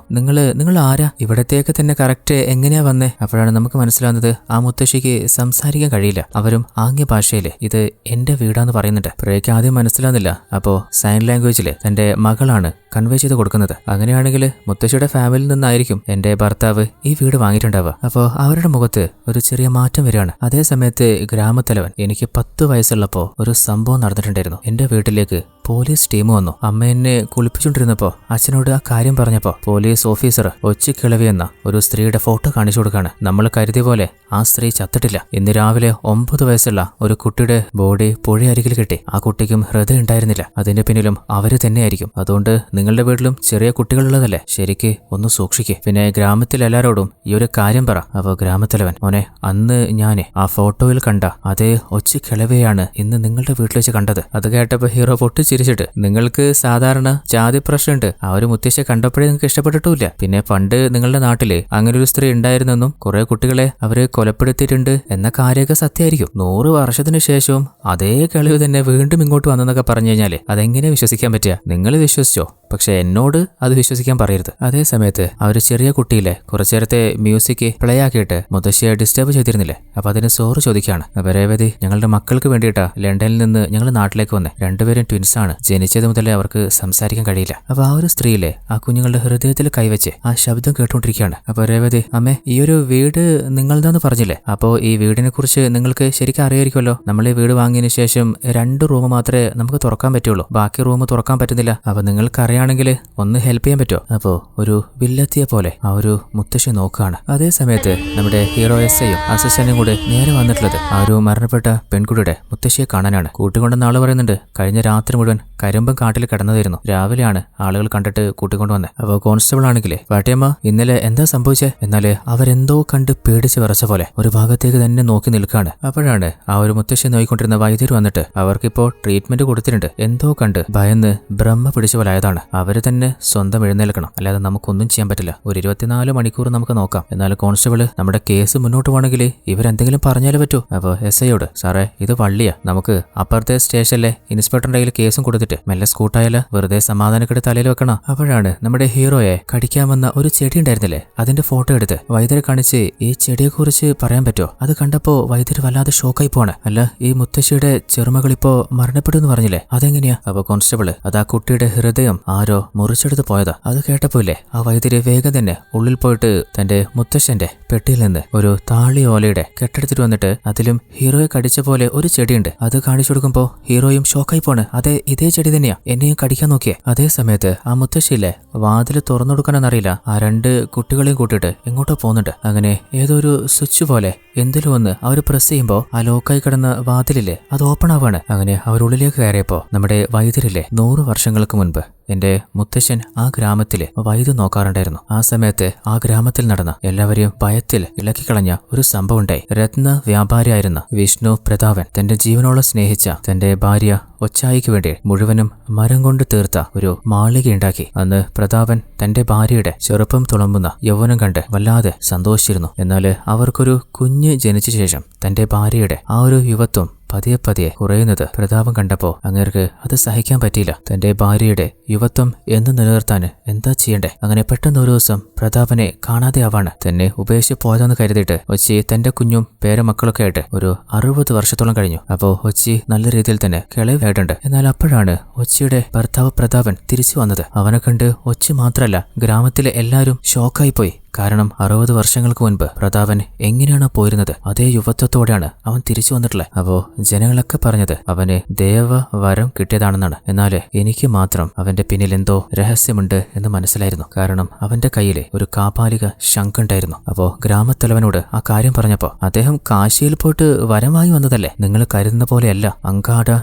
നിങ്ങൾ ആരാ? ഇവിടത്തേക്ക് തന്നെ കറക്റ്റ് എങ്ങനെയാ വന്നേ? അപ്പോഴാണ് നമുക്ക് മനസ്സിലാവുന്നത് ആ മുത്തശ്ശിക്ക് സംസാരിക്കാൻ കഴിയില്ല. അവരും ആംഗ്യ ഭാഷയില് ഇത് എന്റെ വീടാന്ന് പറയുന്നുണ്ട്. പ്രേക്ക് ആദ്യം മനസ്സിലാവുന്നില്ല. അപ്പോ സൈൻ ലാംഗ്വേജില് തന്റെ മകളാണ് കൺവേ ചെയ്ത് കൊടുക്കുന്നത്. അങ്ങനെയാണെങ്കിൽ മുത്തശ്ശിയുടെ ഫാമിലിയിൽ നിന്നായിരിക്കും എന്റെ ഭർത്താവ് ഈ വീട് വാങ്ങിയിട്ടുണ്ടാവുക. അപ്പോ അവരുടെ മുഖത്ത് ഒരു ചെറിയ മാറ്റം വരികയാണ്. അതേ സമയത്ത് ഗ്രാമത്തലവൻ, എനിക്ക് 10 വയസ്സുള്ളപ്പോ ഒരു സംഭവം നടന്നിട്ടുണ്ടായിരുന്നു. എന്റെ വീട്ടിലേക്ക് പോലീസ് ടീം വന്നു. അമ്മ എന്നെ കുളിപ്പിച്ചുകൊണ്ടിരുന്നപ്പോ അച്ഛനോട് ആ കാര്യം പറഞ്ഞപ്പോ പോലീസ് ഓഫീസർ ഒച്ചിക്കിളവി എന്ന ഒരു സ്ത്രീയുടെ ഫോട്ടോ കാണിച്ചു കൊടുക്കാണ്. നമ്മൾ കരുതിയ പോലെ ആ സ്ത്രീ ചത്തിട്ടില്ല. ഇന്ന് രാവിലെ 9 വയസ്സുള്ള ഒരു കുട്ടിയുടെ ബോഡി പുഴയരികിൽ കിട്ടി. ആ കുട്ടിക്കും ഹൃദയം ഉണ്ടായിരുന്നില്ല. അതിന്റെ പിന്നിലും അവര് തന്നെയായിരിക്കും. അതുകൊണ്ട് നിങ്ങളുടെ വീട്ടിലും ചെറിയ കുട്ടികളുള്ളതല്ലേ, ശരിക്ക് ഒന്ന് സൂക്ഷിക്കുക. പിന്നെ ഗ്രാമത്തിൽ എല്ലാരോടും ഈ ഒരു കാര്യം പറ. അപ്പൊ ഗ്രാമത്തലവൻ, മോനെ അന്ന് ഞാന് ആ ഫോട്ടോയിൽ കണ്ട അതേ ഒച്ചിക്കിളവയാണ് ഇന്ന് നിങ്ങളുടെ വീട്ടിൽ വെച്ച് കണ്ടത്. അത് കേട്ടപ്പോ ഹീറോ പൊട്ടിച്ചിരിച്ചിട്ട്, നിങ്ങൾക്ക് സാധാരണ ജാതി പ്രശ്നമുണ്ട്, ആ ഒരു മുത്തശ്ശിയെ കണ്ടപ്പോഴേ നിങ്ങൾക്ക് ഇഷ്ടപ്പെട്ടിട്ടില്ല. പിന്നെ പണ്ട് നിങ്ങളുടെ നാട്ടില് അങ്ങനെ ഒരു സ്ത്രീ ഉണ്ടായിരുന്നെന്നും കുറെ കുട്ടികളെ അവര് കൊലപ്പെടുത്തിയിട്ടുണ്ട് എന്ന കാര്യമൊക്കെ സത്യമായിരിക്കും. 100 വർഷത്തിന് ശേഷവും അതേ കളിവ് തന്നെ വീണ്ടും ഇങ്ങോട്ട് വന്നെന്നൊക്കെ പറഞ്ഞു കഴിഞ്ഞാല് അതെങ്ങനെ വിശ്വസിക്കാൻ പറ്റുക? നിങ്ങൾ വിശ്വസിച്ചോ, പക്ഷെ എന്നോട് അത് വിശ്വസിക്കാൻ പറയരുത്. അതേ സമയത്ത് ആ ഒരു ചെറിയ കുട്ടിയിലെ കുറച്ചു നേരത്തെ മ്യൂസിക് പ്ലേ ആക്കിയിട്ട് മുത്തശ്ശിയെ ഡിസ്റ്റർബ് ചെയ്തിരുന്നില്ലേ, അപ്പൊ അതിന് സോറി ചോദിക്കുകയാണ്. അപ്പൊ രേവതി, ഞങ്ങളുടെ മക്കൾക്ക് വേണ്ടിയിട്ടാ ലണ്ടനിൽ നിന്ന് ഞങ്ങൾ നാട്ടിലേക്ക് വന്നേ. രണ്ടുപേരും ട്വിൻസ് ആണ്. ജനിച്ചത് മുതലേ അവർക്ക് സംസാരിക്കാൻ കഴിയില്ല. അപ്പൊ ആ ഒരു സ്ത്രീയിലെ ആ കുഞ്ഞുങ്ങളുടെ ഹൃദയത്തിൽ കൈവച്ച് ആ ശബ്ദം കേട്ടുകൊണ്ടിരിക്കുകയാണ്. അപ്പൊ രേവതി, അമ്മേ ഈ ഒരു വീട് നിങ്ങളുടെന്ന് പറഞ്ഞില്ലേ, അപ്പോ ഈ വീടിനെ കുറിച്ച് നിങ്ങൾക്ക് ശരിക്കും അറിയായിരിക്കുമല്ലോ. നമ്മൾ ഈ വീട് വാങ്ങിയതിനു ശേഷം 2 റൂം മാത്രമേ നമുക്ക് തുറക്കാൻ പറ്റുള്ളൂ, ബാക്കി റൂം തുറക്കാൻ പറ്റുന്നില്ല. അപ്പൊ നിങ്ങൾക്ക് അറിയാണെങ്കിൽ ഒന്ന് ഹെൽപ്പ് ചെയ്യാൻ പറ്റുമോ? അപ്പോ ഒരു വില്ലത്തിയെ പോലെ ആ ഒരു മുത്തശ്ശി നോക്കുകയാണ്. അതേ സമയത്ത് നമ്മുടെ ഹീറോ SIയും അസിസ്റ്റന്റും കൂടെ നേരെ വന്നിട്ടുള്ളത് ആ ഒരു മരണപ്പെട്ട പെൺകുട്ടിയുടെ മുത്തശ്ശിയെ കാണാനാണ്. കൂട്ടിക്കൊണ്ടെന്ന ആള് പറയുന്നുണ്ട്, കഴിഞ്ഞ രാത്രി മുഴുവൻ കരിമ്പം കാട്ടിൽ കിടന്നതായിരുന്നു, രാവിലെയാണ് ആളുകൾ കണ്ടിട്ട് കൂട്ടിക്കൊണ്ടുവന്നത്. അപ്പൊ കോൺസ്റ്റബിൾ ആണെങ്കിലേ, പാട്ടിയമ്മ ഇന്നലെ എന്താ സംഭവിച്ചേ? എന്നാല് അവരെന്തോ കണ്ട് പേടിച്ച് വിറച്ച പോലെ ഒരു ഭാഗത്തേക്ക് തന്നെ നോക്കി നിൽക്കുകയാണ്. അപ്പോഴാണ് ആ ഒരു മുത്തശ്ശി നോക്കിക്കൊണ്ടിരുന്ന വൈദ്യർ വന്നിട്ട് അവർക്കിപ്പോ ട്രീറ്റ്മെന്റ് കൊടുത്തിട്ടുണ്ട്. എന്തോ കണ്ട് ഭയന്ന് ബ്രഹ്മ പിടിച്ച പോലെ ആയതാണ്. അവര് തന്നെ സ്വന്തം എഴുന്നേൽക്കണം, അല്ലാതെ നമുക്കൊന്നും ചെയ്യാൻ പറ്റില്ല. ഒരു 24 മണിക്കൂർ നമുക്ക് നോക്കാം. എന്നാൽ കോൺസ്റ്റബിള്, നമ്മുടെ കേസ് മുന്നോട്ട് പോകണമെങ്കിൽ ഇവരെന്തെങ്കിലും പറഞ്ഞാലേ പറ്റൂ. അപ്പൊ SIയോട്, സാറേ ഇത് വള്ളിയാ, നമുക്ക് അപ്പുറത്തെ സ്റ്റേഷനിലെ ഇൻസ്പെക്ടറിന്റെ കയ്യിൽ കേസും കൊടുത്തിട്ട് മെല്ലെ സ്കൂട്ടായാല് വെറുതെ സമാധാനക്കെട്ട് തലയിൽ വെക്കണം. അപ്പോഴാണ് നമ്മുടെ ഹീറോയെ കടിക്കാൻ വന്ന ഒരു ചെടി ഉണ്ടായിരുന്നില്ലേ, അതിന്റെ ഫോട്ടോ എടുത്ത് വൈദ്യരെ കാണിച്ച് ഈ ചെടിയെ കുറിച്ച് പറയാൻ പറ്റുമോ? അത് കണ്ടപ്പോ വൈദ്യര് വല്ലാതെ ഷോക്കായി പോവാണ്. അല്ല, ഈ മുത്തശ്ശിയുടെ ചെറുമകൾ ഇപ്പോ മരണപ്പെടുമെന്ന് പറഞ്ഞില്ലേ, അതെങ്ങനെയാ? അപ്പൊ കോൺസ്റ്റബിള്, അത് ആ കുട്ടിയുടെ ഹൃദയം ആരോ മുറിച്ചെടുത്ത് പോയതാ. അത് കേട്ടപ്പോല്ലേ ആ വൈദ്യര് വേഗം തന്നെ ഉള്ളിൽ പോയിട്ട് തന്റെ മുത്തശ്ശന്റെ പെട്ടിയിൽ നിന്ന് ഒരു താളി ഓലയുടെ കെട്ടെടുത്തിട്ട് വന്നിട്ട് അതിലും ഹീറോയെ കടിച്ച പോലെ ഒരു ചെടിയുണ്ട്, അത് കാണിച്ചു കൊടുക്കുമ്പോ ഹീറോയും ഷോക്കായി പോണ്. അതെ, ഇതേ ചെടി തന്നെയാ എന്നെയും കടിക്കാൻ നോക്കിയേ. അതേ സമയത്ത് ആ മുത്തശ്ശിയില്ലേ വാതിൽ തുറന്നു കൊടുക്കാനെന്നറിയില്ല ആ 2 കുട്ടികളെയും കൂട്ടിയിട്ട് എങ്ങോട്ടോ പോകുന്നുണ്ട്. അങ്ങനെ ഏതൊരു സ്വിച്ച് പോലെ എന്തിലും ഒന്ന് അവർ പ്രസ് ചെയ്യുമ്പോൾ ആ ലോക്കായി കിടന്ന വാതിലില്ലേ അത് ഓപ്പൺ ആവാണ്. അങ്ങനെ അവരുള്ളിലേക്ക് കയറിയപ്പോ നമ്മുടെ വൈദ്യരില്ലേ 100 വർഷങ്ങൾക്ക് മുൻപ് എന്റെ മുത്തശ്ശൻ ആ ഗ്രാമത്തില് വൈദ്യു നോക്കാറുണ്ടായിരുന്നു. ആ സമയത്ത് ആ ഗ്രാമത്തിൽ നടന്ന എല്ലാവരെയും ഭയത്തിൽ ഇളക്കിക്കളഞ്ഞ ഒരു സംഭവം ഉണ്ടായി. രത്ന വ്യാപാരിയായിരുന്ന വിഷ്ണു പ്രതാപൻ തന്റെ ജീവനോളം സ്നേഹിച്ച തന്റെ ഭാര്യ ഒച്ചായിക്ക് വേണ്ടി മുഴുവനും മരം കൊണ്ട് തീർത്ത ഒരു മാളികയുണ്ടാക്കി. അന്ന് പ്രതാപൻ തന്റെ ഭാര്യയുടെ ചെറുപ്പം തുളുമ്പുന്ന യൗവനം കണ്ട് വല്ലാതെ സന്തോഷിച്ചിരുന്നു. എന്നാൽ അവർക്കൊരു കുഞ്ഞ് ജനിച്ച ശേഷം തന്റെ ഭാര്യയുടെ ആ ഒരു യുവത്വം പതിയെ കുറയുന്നത് പ്രതാപം കണ്ടപ്പോ അങ്ങേർക്ക് അത് സഹിക്കാൻ പറ്റിയില്ല. തന്റെ ഭാര്യയുടെ യുവത്വം എന്ന് നിലനിർത്താൻ എന്താ ചെയ്യണ്ടേ? അങ്ങനെ പെട്ടെന്ന് ഒരു ദിവസം പ്രതാപനെ കാണാതെ ആവാണ്. തന്നെ ഉപേക്ഷിച്ച് പോയതെന്ന് കരുതിയിട്ട് ഒച്ചി തന്റെ കുഞ്ഞും പേരമക്കളൊക്കെ ആയിട്ട് ഒരു 60 വർഷത്തോളം കഴിഞ്ഞു. അപ്പോ ഒച്ചി നല്ല രീതിയിൽ തന്നെ കിളവായിട്ടുണ്ട്. എന്നാൽ അപ്പോഴാണ് ഒച്ചിയുടെ ഭർത്താവ് പ്രതാപൻ തിരിച്ചു വന്നത്. അവനെ കണ്ട് ഒച്ചി മാത്രല്ല ഗ്രാമത്തിലെ എല്ലാവരും ഷോക്കായി പോയി. കാരണം 60 വർഷങ്ങൾക്ക് മുൻപ് പ്രതാപൻ എങ്ങനെയാണോ പോയിരുന്നത് അതേ യുവത്വത്തോടെയാണ് അവൻ തിരിച്ചു വന്നിട്ടുള്ളത്. അപ്പോ ജനങ്ങളൊക്കെ പറഞ്ഞത് അവന് ദേവവരം കിട്ടിയതാണെന്നാണ്. എന്നാല് എനിക്ക് മാത്രം അവന്റെ പിന്നിൽ എന്തോ രഹസ്യമുണ്ട് എന്ന് മനസ്സിലായിരുന്നു. കാരണം അവന്റെ കയ്യില് ഒരു കാപാലിക ശംഖുണ്ടായിരുന്നു. അപ്പോ ഗ്രാമത്തലവനോട് ആ കാര്യം പറഞ്ഞപ്പോ അദ്ദേഹം കാശിയിൽ പോയിട്ട് വരമായി വന്നതല്ലേ, നിങ്ങൾ കരുതുന്ന പോലെയല്ല. അങ്കാട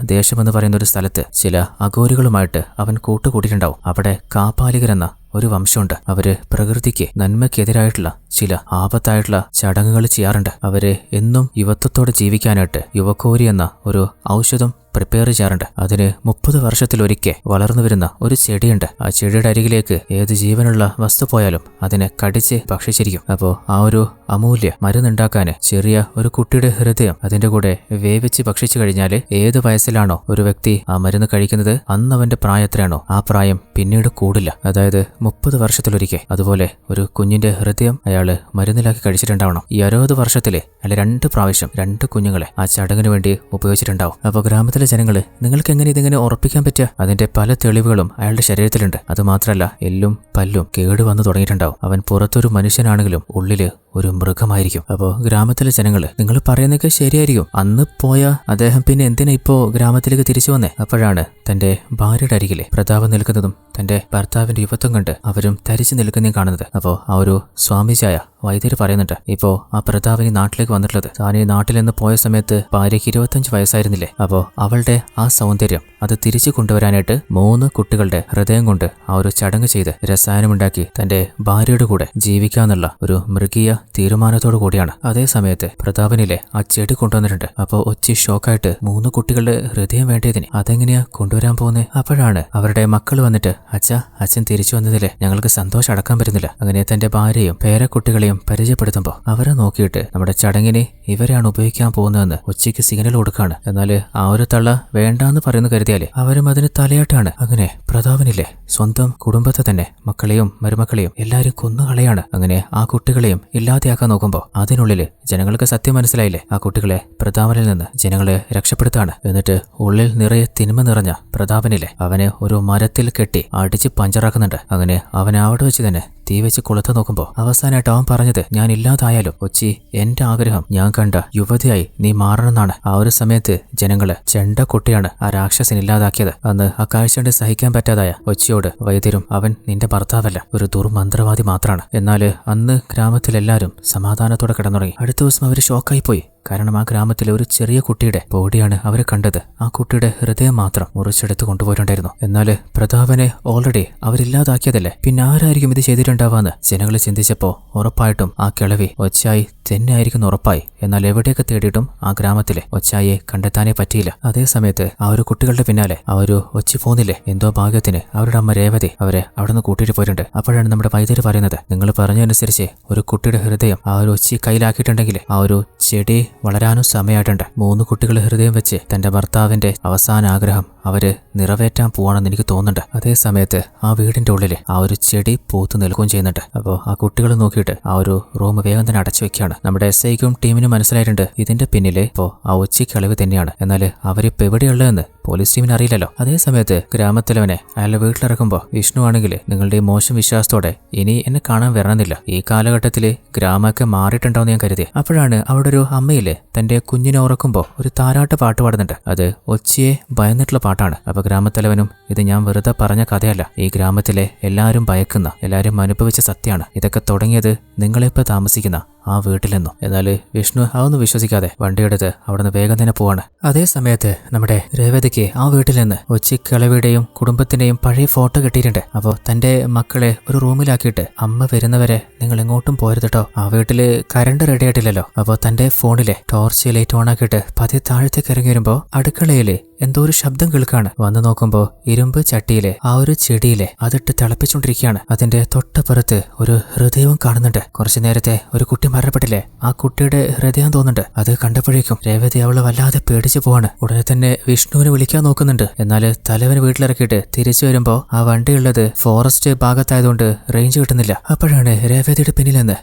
ദേശമെന്ന് പറയുന്ന ഒരു സ്ഥലത്ത് ചില അഘോരികളുമായിട്ട് അവൻ കൂട്ടുകൂടിയിട്ടുണ്ടാവും. അവിടെ കാപാലികരെന്ന ഒരു വംശമുണ്ട്. അവര് പ്രകൃതിക്ക് നന്മയ്ക്കെതിരായിട്ടുള്ള ചില ആപത്തായിട്ടുള്ള ചടങ്ങുകൾ ചെയ്യാറുണ്ട്. അവര് എന്നും യുവത്വത്തോടെ ജീവിക്കാനായിട്ട് യുവക്കോരി എന്ന ഒരു ഔഷധം പ്രിപ്പയർ ചെയ്യാറുണ്ട്. അതിന് 30 വർഷത്തിലൊരിക്കൽ വളർന്നു വരുന്ന ഒരു ചെടിയുണ്ട്. ആ ചെടിയുടെ അരികിലേക്ക് ഏത് ജീവനുള്ള വസ്തു പോയാലും അതിനെ കടിച്ച് ഭക്ഷിച്ചിരിക്കും. അപ്പോ ആ ഒരു അമൂല്യ മരുന്നുണ്ടാക്കാന് ചെറിയ ഒരു കുട്ടിയുടെ ഹൃദയം അതിന്റെ കൂടെ വേവിച്ച് ഭക്ഷിച്ചു കഴിഞ്ഞാല് ഏത് വയസ്സിലാണോ ഒരു വ്യക്തി ആ മരുന്ന് കഴിക്കുന്നത് അന്ന് അവന്റെ പ്രായത്തിലാണോ ആ പ്രായം പിന്നീട് കൂടില്ല. അതായത് 30 വർഷത്തിലൊരിക്കൽ അതുപോലെ ഒരു കുഞ്ഞിന്റെ ഹൃദയം അയാള് മരുന്നിലാക്കി കഴിച്ചിട്ടുണ്ടാവണം. ഈ 60 വർഷത്തില് അല്ല 2 പ്രാവശ്യം 2 കുഞ്ഞുങ്ങളെ ആ ചടങ്ങിന് വേണ്ടി ഉപയോഗിച്ചിട്ടുണ്ടാവും. അപ്പൊ ഗ്രാമത്തിലെ ജനങ്ങള് നിങ്ങൾക്ക് എങ്ങനെ ഇതിങ്ങനെ ഉറപ്പിക്കാൻ പറ്റുക? അതിന്റെ പല തെളിവുകളും അയാളുടെ ശരീരത്തിലുണ്ട്. അതുമാത്രല്ല എല്ലും പല്ലും കേടുവന്നു തുടങ്ങിയിട്ടുണ്ടാവും. അവൻ പുറത്തൊരു മനുഷ്യനാണെങ്കിലും ഉള്ളില് ഒരു മൃഗമായിരിക്കും. അപ്പോ ഗ്രാമത്തിലെ ജനങ്ങള് നിങ്ങൾ പറയുന്നതൊക്കെ ശരിയായിരിക്കും. അന്ന് പോയ അദ്ദേഹം പിന്നെ എന്തിനാ ഇപ്പോ ഗ്രാമത്തിലേക്ക് തിരിച്ചു വന്നേ? അപ്പോഴാണ് തന്റെ ഭാര്യയുടെ അരികിലെ പ്രതാപം നിൽക്കുന്നതും തന്റെ ഭർത്താവിന്റെ യുവത്വം കണ്ട് അവരും തരിച്ചു നിൽക്കുന്നതും കാണുന്നത്. അപ്പോ ആ ഒരു സ്വാമിജായ വൈദ്യര് പറയുന്നുണ്ട്, ഇപ്പോ ആ പ്രതാപനി നാട്ടിലേക്ക് വന്നിട്ടുള്ളത് താൻ ഈ നാട്ടിൽ നിന്ന് പോയ സമയത്ത് ഭാര്യയ്ക്ക് 25 വയസ്സായിരുന്നില്ലേ? അപ്പോ അവളുടെ ആ സൗന്ദര്യം അത് തിരിച്ചു കൊണ്ടുവരാനായിട്ട് 3 കുട്ടികളുടെ ഹൃദയം കൊണ്ട് ആ ഒരു ചടങ്ങ് ചെയ്ത് രസായനമുണ്ടാക്കി തന്റെ ഭാര്യയുടെ കൂടെ ജീവിക്കാന്നുള്ള ഒരു മൃഗീയ തീരുമാനത്തോടു കൂടിയാണ്. അതേ സമയത്ത് പ്രതാപനിലെ ആ ചെടി കൊണ്ടുവന്നിട്ടുണ്ട്. അപ്പോ ഒച്ചി ഷോക്കായിട്ട് 3 കുട്ടികളുടെ ഹൃദയം വേണ്ടതിന് അതെങ്ങനെയാ കൊണ്ടുവരാൻ പോകുന്നത്? അപ്പോഴാണ് അവരുടെ മക്കൾ വന്നിട്ട് അച്ഛൻ തിരിച്ചു വന്നതിലെ ഞങ്ങൾക്ക് സന്തോഷം അടക്കാൻ പറ്റുന്നില്ല. അങ്ങനെ തന്റെ ഭാര്യയും പേരക്കുട്ടികളെയും പരിചയപ്പെടുത്തുമ്പോ അവരെ നോക്കിയിട്ട് നമ്മുടെ ചടങ്ങിനെ ഇവരെയാണ് ഉപയോഗിക്കാൻ പോകുന്നതെന്ന് ഒച്ചയ്ക്ക് സിഗ്നൽ കൊടുക്കാണ്. എന്നാല് ആ ഒരു തള്ള വേണ്ടാന്ന് പറയുന്ന കരുതിയാല് അവരും അതിന് തലയാട്ടാണ്. അങ്ങനെ പ്രതാപനിലെ സ്വന്തം കുടുംബത്തെ തന്നെ മക്കളെയും മരുമക്കളെയും എല്ലാരും കൊന്നുകളയാണ്. അങ്ങനെ ആ കുട്ടികളെയും ഇല്ലാതെയാക്കാൻ നോക്കുമ്പോ അതിനുള്ളില് ജനങ്ങൾക്ക് സത്യം മനസ്സിലായില്ലേ? ആ കുട്ടികളെ പ്രതാപനിൽ നിന്ന് ജനങ്ങളെ രക്ഷപ്പെടുത്താണ്. എന്നിട്ട് ഉള്ളിൽ നിറയെ തിന്മ നിറഞ്ഞ പ്രതാപനിലെ അവനെ ഒരു മരത്തിൽ കെട്ടി അടിച്ച് പഞ്ചറാക്കുന്നുണ്ട്. അങ്ങനെ അവനെ അവിടെ വെച്ച് തന്നെ തീ വെച്ച് കൊളുത്ത നോക്കുമ്പോ അവസാനമായിട്ട് അവൻ പറഞ്ഞത്, ഞാൻ ഇല്ലാതായാലും ഒച്ചി എന്റെ ആഗ്രഹം ഞാൻ കണ്ട യുവതിയായി നീ മാറണമെന്നാണ്. ആ ഒരു സമയത്ത് ജനങ്ങള് ചെണ്ട കൊട്ടിയാണ് ആ രാക്ഷസൻ ഇല്ലാതാക്കിയത്. അന്ന് ആ കാഴ്ച കൊണ്ട് സഹിക്കാൻ പറ്റാതായ ഒച്ചിയോട് വൈദ്യരും അവൻ നിന്റെ ഭർത്താവല്ല, ഒരു ദുർമന്ത്രവാദി മാത്രമാണ്. എന്നാല് അന്ന് ഗ്രാമത്തിലെല്ലാരും സമാധാനത്തോടെ കിടന്നുറങ്ങി. അടുത്ത ദിവസം അവര് ഷോക്കായി പോയി. കാരണം ആ ഗ്രാമത്തിലെ ഒരു ചെറിയ കുട്ടിയുടെ ബോഡിയാണ് അവർ കണ്ടത്. ആ കുട്ടിയുടെ ഹൃദയം മാത്രം മുറിച്ചെടുത്ത് കൊണ്ടുപോയിട്ടുണ്ടായിരുന്നു. എന്നാല് പ്രതാപനെ ഓൾറെഡി അവരില്ലാതാക്കിയതല്ലേ, പിന്നെ ആരായിരിക്കും ഇത് ചെയ്തിട്ടുണ്ടാവാന്ന് ജനങ്ങൾ ചിന്തിച്ചപ്പോ ഉറപ്പായിട്ടും ആ കിളവി ഒച്ചായി തന്നെ ആയിരിക്കും ഉറപ്പായി. എന്നാൽ എവിടെയൊക്കെ തേടിയിട്ടും ആ ഗ്രാമത്തിലെ ഒച്ചായിയെ കണ്ടെത്താനേ പറ്റിയില്ല. അതേ സമയത്ത് ആ ഒരു കുട്ടികളുടെ പിന്നാലെ ആ ഒരു ഒച്ചി പോന്നില്ലേ, എന്തോ ഭാഗ്യത്തിന് അവരുടെ അമ്മ രേവതി അവരെ അവിടെ നിന്ന് കൂട്ടിയിട്ട് പോയിട്ടുണ്ട്. അപ്പോഴാണ് നമ്മുടെ വൈദ്യര് പറയുന്നത്, നിങ്ങൾ പറഞ്ഞതനുസരിച്ച് ഒരു കുട്ടിയുടെ ഹൃദയം ആ ഒരു ഒച്ചി കയ്യിലാക്കിയിട്ടുണ്ടെങ്കിൽ ആ ഒരു ചെടി വളരാനും സമയമായിട്ടുണ്ട്. 3 കുട്ടികളുടെ ഹൃദയം വെച്ച് തന്റെ ഭർത്താവിന്റെ അവസാന ആഗ്രഹം അവര് നിറവേറ്റാൻ പോവാണെന്ന് എനിക്ക് തോന്നുന്നുണ്ട്. അതേ സമയത്ത് ആ വീടിന്റെ ഉള്ളില് ആ ഒരു ചെടി പൂത്ത് നിൽക്കുകയും ചെയ്യുന്നുണ്ട്. അപ്പോ ആ കുട്ടികൾ നോക്കിയിട്ട് ആ ഒരു റൂം വേഗം തന്നെ അടച്ചു വെക്കുകയാണ്. നമ്മുടെ SIക്കും ടീമിനും മനസ്സിലായിട്ടുണ്ട് ഇതിന്റെ പിന്നില് ഇപ്പോ ആ ഒച്ചയ്ക്ക് അളവ് തന്നെയാണ്. എന്നാല് അവരിപ്പോ എവിടെയുള്ളതെന്ന് പോലീസ് ടീമിന് അറിയില്ലല്ലോ. അതേ സമയത്ത് ഗ്രാമത്തിലവനെ അയാളുടെ വീട്ടിലിറക്കുമ്പോ വിഷ്ണു ആണെങ്കിൽ നിങ്ങളുടെ മോശം വിശ്വാസത്തോടെ ഇനി എന്നെ കാണാൻ വരണമെന്നില്ല, ഈ കാലഘട്ടത്തില് ഗ്രാമമൊക്കെ മാറിയിട്ടുണ്ടാവും ഞാൻ കരുതി. അപ്പോഴാണ് അവിടെ ഒരു അമ്മയില് തന്റെ കുഞ്ഞിനെ ഉറക്കുമ്പോ ഒരു താരാട്ട് പാട്ട് പാടുന്നുണ്ട്. അത് ഒച്ചയെ ഭയന്നിട്ടുള്ള പാട്ടാണ്. പാട്ടാണ്. അപ്പൊ ഗ്രാമത്തലവനും ഇത് ഞാൻ വെറുതെ പറഞ്ഞ കഥയല്ല, ഈ ഗ്രാമത്തിലെ എല്ലാവരും ഭയക്കുന്ന, എല്ലാവരും അനുഭവിച്ച സത്യമാണ്. ഇതൊക്കെ തുടങ്ങിയത് നിങ്ങളിപ്പോ താമസിക്കുന്ന ആ വീട്ടിൽ നിന്നു. എന്നാൽ വിഷ്ണു അതൊന്നും വിശ്വസിക്കാതെ വണ്ടിയെടുത്ത് അവിടുന്ന് വേഗം തന്നെ പോവാണ്. അതേ സമയത്ത് നമ്മുടെ രേവതിക്ക് ആ വീട്ടിൽ നിന്ന് ഒച്ചിക്കിളവിയുടെയും കുടുംബത്തിന്റെയും പഴയ ഫോട്ടോ കിട്ടിയിട്ടുണ്ട്. അപ്പോൾ തന്റെ മക്കളെ ഒരു റൂമിലാക്കിയിട്ട് അമ്മ വരുന്നവരെ നിങ്ങൾ എങ്ങോട്ടും പോരുത് കേട്ടോ, ആ വീട്ടില് കറണ്ട് റെഡി ആയിട്ടില്ലല്ലോ. അപ്പോൾ തന്റെ ഫോണിലെ ടോർച്ച് ലൈറ്റ് ഓൺ ആക്കിയിട്ട് പതിയെ താഴത്തേക്ക് ഇറങ്ങി വരുമ്പോ അടുക്കളയില് എന്തോ ഒരു ശബ്ദം കേൾക്കാണ്. വന്നു നോക്കുമ്പോ ഇരുമ്പ് ചട്ടിയിലെ ആ ഒരു ചെടിയിലെ അതിട്ട് തിളപ്പിച്ചുകൊണ്ടിരിക്കുകയാണ്. അതിന്റെ തൊട്ടപ്പുറത്ത് ഒരു ഹൃദയവും കാണുന്നുണ്ട്. കുറച്ചു നേരത്തെ ഒരു കുട്ടി മരണപ്പെട്ടില്ലേ, ആ കുട്ടിയുടെ ഹൃദയം തോന്നുന്നുണ്ട്. അത് കണ്ടപ്പോഴേക്കും രേവതി അവള് വല്ലാതെ പേടിച്ചു പോവാണ്. ഉടനെ തന്നെ വിഷ്ണുവിനെ വിളിക്കാൻ നോക്കുന്നുണ്ട്. എന്നാൽ തലവന് വീട്ടിലിറക്കിയിട്ട് തിരിച്ചു വരുമ്പോ ആ വണ്ടിയുള്ളത് ഫോറസ്റ്റ് ഭാഗത്തായതുകൊണ്ട് റേഞ്ച് കിട്ടുന്നില്ല. അപ്പോഴാണ് രേവതിയുടെ പിന്നിൽ നിന്ന്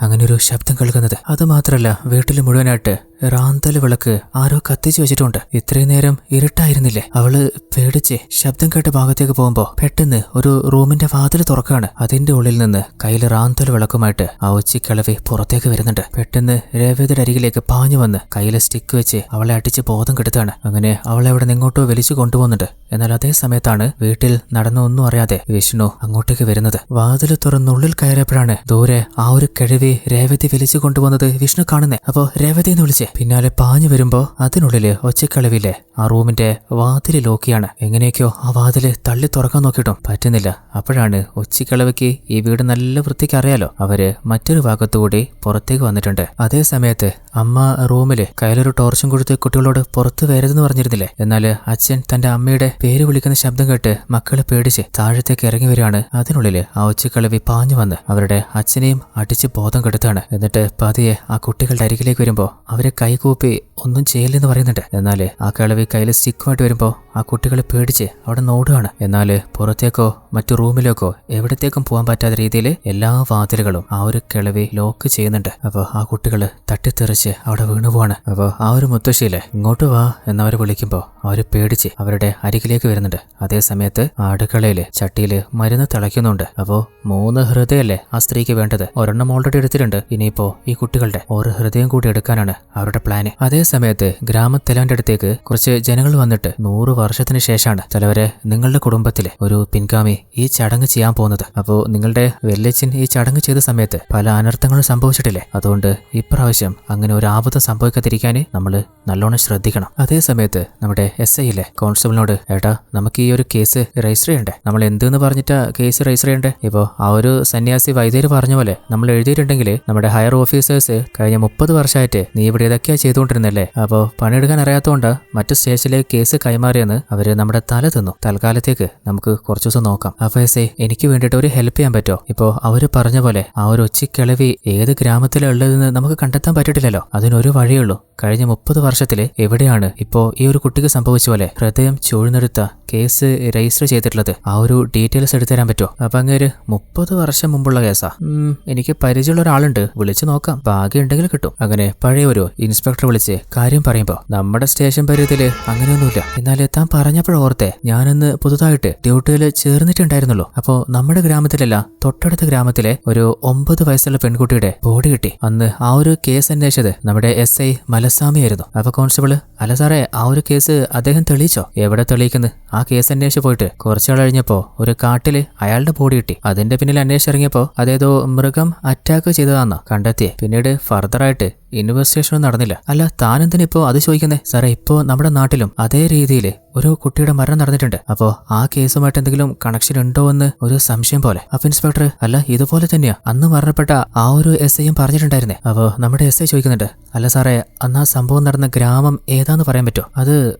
അങ്ങനെ ഒരു ശബ്ദം കേൾക്കുന്നത്. അതുമാത്രല്ല, വീട്ടിൽ മുഴുവനായിട്ട് റാന്തൽ വിളക്ക് ആരോ കത്തിച്ചു വെച്ചിട്ടുണ്ട്. ഇത്രയും നേരം ഇരുട്ടായിരുന്നില്ലേ. അവള് പേടിച്ച് ശബ്ദം കേട്ട ഭാഗത്തേക്ക് പോകുമ്പോ പെട്ടെന്ന് ഒരു റൂമിന്റെ വാതിൽ തുറക്കാണ്. അതിന്റെ ഉള്ളിൽ നിന്ന് കയ്യിൽ റാന്തൽ വിളക്കുമായിട്ട് ആ ഒച്ചിക്കിളവി പുറത്തേക്ക് വരുന്നുണ്ട്. പെട്ടെന്ന് രേവതിയുടെ അരികിലേക്ക് പാഞ്ഞു വന്ന് കയ്യിലെ സ്റ്റിക്ക് വെച്ച് അവളെ അടിച്ച് ബോധം കെടുത്താണ്. അങ്ങനെ അവളെ അവിടെ നിങ്ങോട്ടോ വലിച്ചു കൊണ്ടുപോകുന്നുണ്ട്. എന്നാൽ അതേ സമയത്താണ് വീട്ടിൽ നടന്ന ഒന്നും അറിയാതെ വിഷ്ണു അങ്ങോട്ടേക്ക് വരുന്നത്. വാതിൽ തുറന്നുള്ളിൽ കയറിയപ്പോഴാണ് ദൂരെ ആ ഒരു കിഴവി രേവതി വലിച്ചു കൊണ്ടുപോകുന്നത് വിഷ്ണു കാണുന്നേ. അപ്പോ രേവതി എന്ന് വിളിച്ച് പിന്നാലെ പാഞ്ഞു വരുമ്പോ അതിനുള്ളില് ഒച്ചക്കളവിലെ ആ റൂമിന്റെ വാതില് ലോക്കിയാണ്. എങ്ങനെയൊക്കെയോ ആ വാതില് തള്ളി തുറക്കാൻ നോക്കിയിട്ടും പറ്റുന്നില്ല. അപ്പോഴാണ് ഒച്ചിക്കളവയ്ക്ക് ഈ വീട് നല്ല വൃത്തിക്ക് അറിയാലോ. അവര് മറ്റൊരു ഭാഗത്തുകൂടി പുറത്തേക്ക് വന്നിട്ടുണ്ട്. അതേ സമയത്ത് അമ്മ റൂമില് കയ്യിലൊരു ടോർച്ചും കൊടുത്ത് കുട്ടികളോട് പുറത്ത് വരരുതെന്ന് പറഞ്ഞിരുന്നില്ലേ. എന്നാൽ അച്ഛൻ തന്റെ അമ്മയുടെ പേര് വിളിക്കുന്ന ശബ്ദം കേട്ട് മക്കളെ പേടിച്ച് താഴത്തേക്ക് ഇറങ്ങി വരികയാണ്. അതിനുള്ളില് ആ ഒച്ചിക്കളവി പാഞ്ഞു വന്ന് അവരുടെ അച്ഛനെയും അടിച്ച് ബോധം കെടുത്താണ്. എന്നിട്ട് പതിയെ ആ കുട്ടികളുടെ അരികിലേക്ക് വരുമ്പോ അവരെ കൈകൂപ്പി ഒന്നും ചെയ്യില്ലെന്ന് പറയുന്നുണ്ട്. എന്നാല് ആ കിളവി കയ്യിൽ സ്റ്റിക്കുമായിട്ട് വരുമ്പോ ആ കുട്ടികളെ പേടിച്ച് അവിടെ നോടുകയാണ്. എന്നാല് പുറത്തേക്കോ മറ്റു റൂമിലേക്കോ എവിടത്തേക്കും പോകാൻ പറ്റാത്ത രീതിയിൽ എല്ലാ വാതിലുകളും ആ ഒരു കിളവി ലോക്ക് ചെയ്യുന്നുണ്ട്. അപ്പൊ ആ കുട്ടികള് തട്ടിത്തെറിച്ച് അവിടെ വീണുപോവാണ്. അപ്പൊ ആ ഒരു മുത്തശ്ശിയിലെ ഇങ്ങോട്ട് വാ എന്നവരെ വിളിക്കുമ്പോ അവര് പേടിച്ച് അവരുടെ അരികിലേക്ക് വരുന്നുണ്ട്. അതേ സമയത്ത് ആ അടുക്കളയില് ചട്ടിയില് മരുന്ന് തിളയ്ക്കുന്നുണ്ട്. അപ്പോ 3 ഹൃദയല്ലേ ആ സ്ത്രീക്ക് വേണ്ടത്. ഒരെണ്ണം ഓൾറെഡി എടുത്തിട്ടുണ്ട്. ഇനിയിപ്പോ ഈ കുട്ടികളുടെ ഒരു ഹൃദയം കൂടി എടുക്കാനാണ് അവരുടെ പ്ലാന്. അതേ സമയത്ത് ഗ്രാമത്തലവന്റെ അടുത്തേക്ക് കുറച്ച് ജനങ്ങൾ വന്നിട്ട് 100 വർഷത്തിന് ശേഷമാണ് തലവരെ നിങ്ങളുടെ കുടുംബത്തിലെ ഒരു പിൻഗാമി ഈ ചടങ്ങ് ചെയ്യാൻ പോകുന്നത്. അപ്പോ നിങ്ങളുടെ വല്യച്ഛൻ ഈ ചടങ്ങ് ചെയ്ത സമയത്ത് പല അനർത്ഥങ്ങളും സംഭവിച്ചിട്ടില്ലേ. അതുകൊണ്ട് ഇപ്രാവശ്യം അങ്ങനെ ഒരു ആപത്തും സംഭവിക്കാതിരിക്കാൻ നമ്മൾ നല്ലോണം ശ്രദ്ധിക്കണം. അതേ സമയത്ത് നമ്മുടെ SIയിലെ കോൺസ്റ്റബിളിനോട് ഏട്ടാ നമുക്ക് ഈ ഒരു കേസ് രജിസ്റ്റർ ചെയ്യണ്ടേ, നമ്മൾ എന്തെന്ന് പറഞ്ഞിട്ടാ കേസ് രജിസ്റ്റർ ചെയ്യണ്ടേ. ഇപ്പോ ആ ഒരു സന്യാസി വൈദ്യര് പറഞ്ഞ പോലെ നമ്മൾ എഴുതിയിട്ടുണ്ടെങ്കിൽ നമ്മുടെ ഹയർ ഓഫീസേഴ്സ് കഴിഞ്ഞ 30 വർഷമായിട്ട് നീ ഇവിടെ ഇതൊക്കെയാ ചെയ്തുകൊണ്ടിരുന്നല്ലേ, അപ്പോ പണിയെടുക്കാൻ അറിയാത്തതുകൊണ്ട് മറ്റു സ്റ്റേഷനിലേക്ക് കേസ് കൈമാറിയെന്ന് അവര് നമ്മുടെ തല തിന്നു. തൽക്കാലത്തേക്ക് നമുക്ക് കുറച്ചു ദിവസം നോക്കാം. അപ്പൊ SI എനിക്ക് വേണ്ടിയിട്ട് ഒരു ഹെൽപ്പ് ചെയ്യാൻ പറ്റോ? ഇപ്പോ അവര് പറഞ്ഞ പോലെ ആ ഒരു ഒച്ചിക്കിളവി ഏത് ഗ്രാമത്തിലാണ് ഉള്ളതെന്ന് നമുക്ക് കണ്ടെത്താൻ പറ്റിയിട്ടില്ലല്ലോ. അതിനൊരു വഴിയുള്ളൂ. കഴിഞ്ഞ 30 വർഷത്തില് എവിടെയാണ് ഇപ്പോ ഈ ഒരു കുട്ടിക്ക് സംഭവിച്ച പോലെ ഹൃദയം ചൂഴ്ന്നെടുത്ത കേസ് രജിസ്റ്റർ ചെയ്തിട്ടുള്ളത്, ആ ഒരു ഡീറ്റെയിൽസ് എടുത്തു തരാൻ പറ്റുമോ? അപ്പൊ അങ്ങേര് 30 വർഷം മുമ്പുള്ള കേസാ. എനിക്ക് പരിചയമുള്ള ഒരാളുണ്ട്, വിളിച്ചു നോക്കാം, ഭാഗ്യമുണ്ടെങ്കിൽ കിട്ടും. അങ്ങനെ പഴയ ഒരു ഇൻസ്പെക്ടർ വിളിച്ച് കാര്യം പറയുമ്പോ നമ്മുടെ സ്റ്റേഷൻ പരിധിയില് അങ്ങനെയൊന്നുമില്ല. എന്നാല് താൻ പറഞ്ഞപ്പോഴോർത്തെ ഞാനിന്ന് പുതുതായിട്ട് ഡ്യൂട്ടിയിൽ ചേർന്നിട്ടുണ്ടായിരുന്നുള്ളൂ. അപ്പോ നമ്മുടെ ഗ്രാമത്തിലല്ല, തൊട്ടടുത്ത ഗ്രാമത്തിലെ ഒരു 9 വയസ്സുള്ള പെൺകുട്ടിയുടെ ബോഡി കിട്ടി. അന്ന് ആ ഒരു കേസ് അന്വേഷിച്ചത് നമ്മുടെ SI മലസ്വാമിയായിരുന്നു. അപ്പൊ കോൺസ്റ്റബിള് അല്ല സാറേ, ആ ഒരു കേസ് അദ്ദേഹം തെളിയിച്ചോ? എവിടെ തെളിയിക്കുന്നത്? ആ കേസ് അന്വേഷിച്ച് പോയിട്ട് കുറച്ചാൾ കഴിഞ്ഞപ്പോ ഒരു കാട്ടില് അയാളുടെ ബോഡി കിട്ടി. അതിന്റെ പിന്നിൽ അന്വേഷിച്ചിറങ്ങിയപ്പോ അതേതോ മൃഗം അറ്റാക്ക് ചെയ്തതാണെന്നോ കണ്ടെത്തിയേ. പിന്നീട് ഫർദറായിട്ട് ഇൻവെസ്റ്റിഗേഷൻ നടന്നില്ല. അല്ല താൻ എന്തിനിപ്പോ അത് ചോദിക്കുന്നേ? സാറേ, ഇപ്പോ നമ്മുടെ നാട്ടിലും അതേ രീതിയിൽ ഒരു കുട്ടിയുടെ മരണം നടന്നിട്ടുണ്ട്. അപ്പോ ആ കേസുമായിട്ട് എന്തെങ്കിലും കണക്ഷൻ ഉണ്ടോ എന്ന് ഒരു സംശയം പോലെ. അപ്പൊ ഇൻസ്പെക്ടർ അല്ല ഇതുപോലെ തന്നെയാ അന്ന് മരണപ്പെട്ട ആ ഒരു SIയും പറഞ്ഞിട്ടുണ്ടായിരുന്നേ. അപ്പോ നമ്മുടെ SI ചോദിക്കുന്നുണ്ട് അല്ല സാറേ, അന്ന് ആ സംഭവം നടന്ന ഗ്രാമം ഏതാന്ന് പറയാൻ പറ്റുമോ? അത്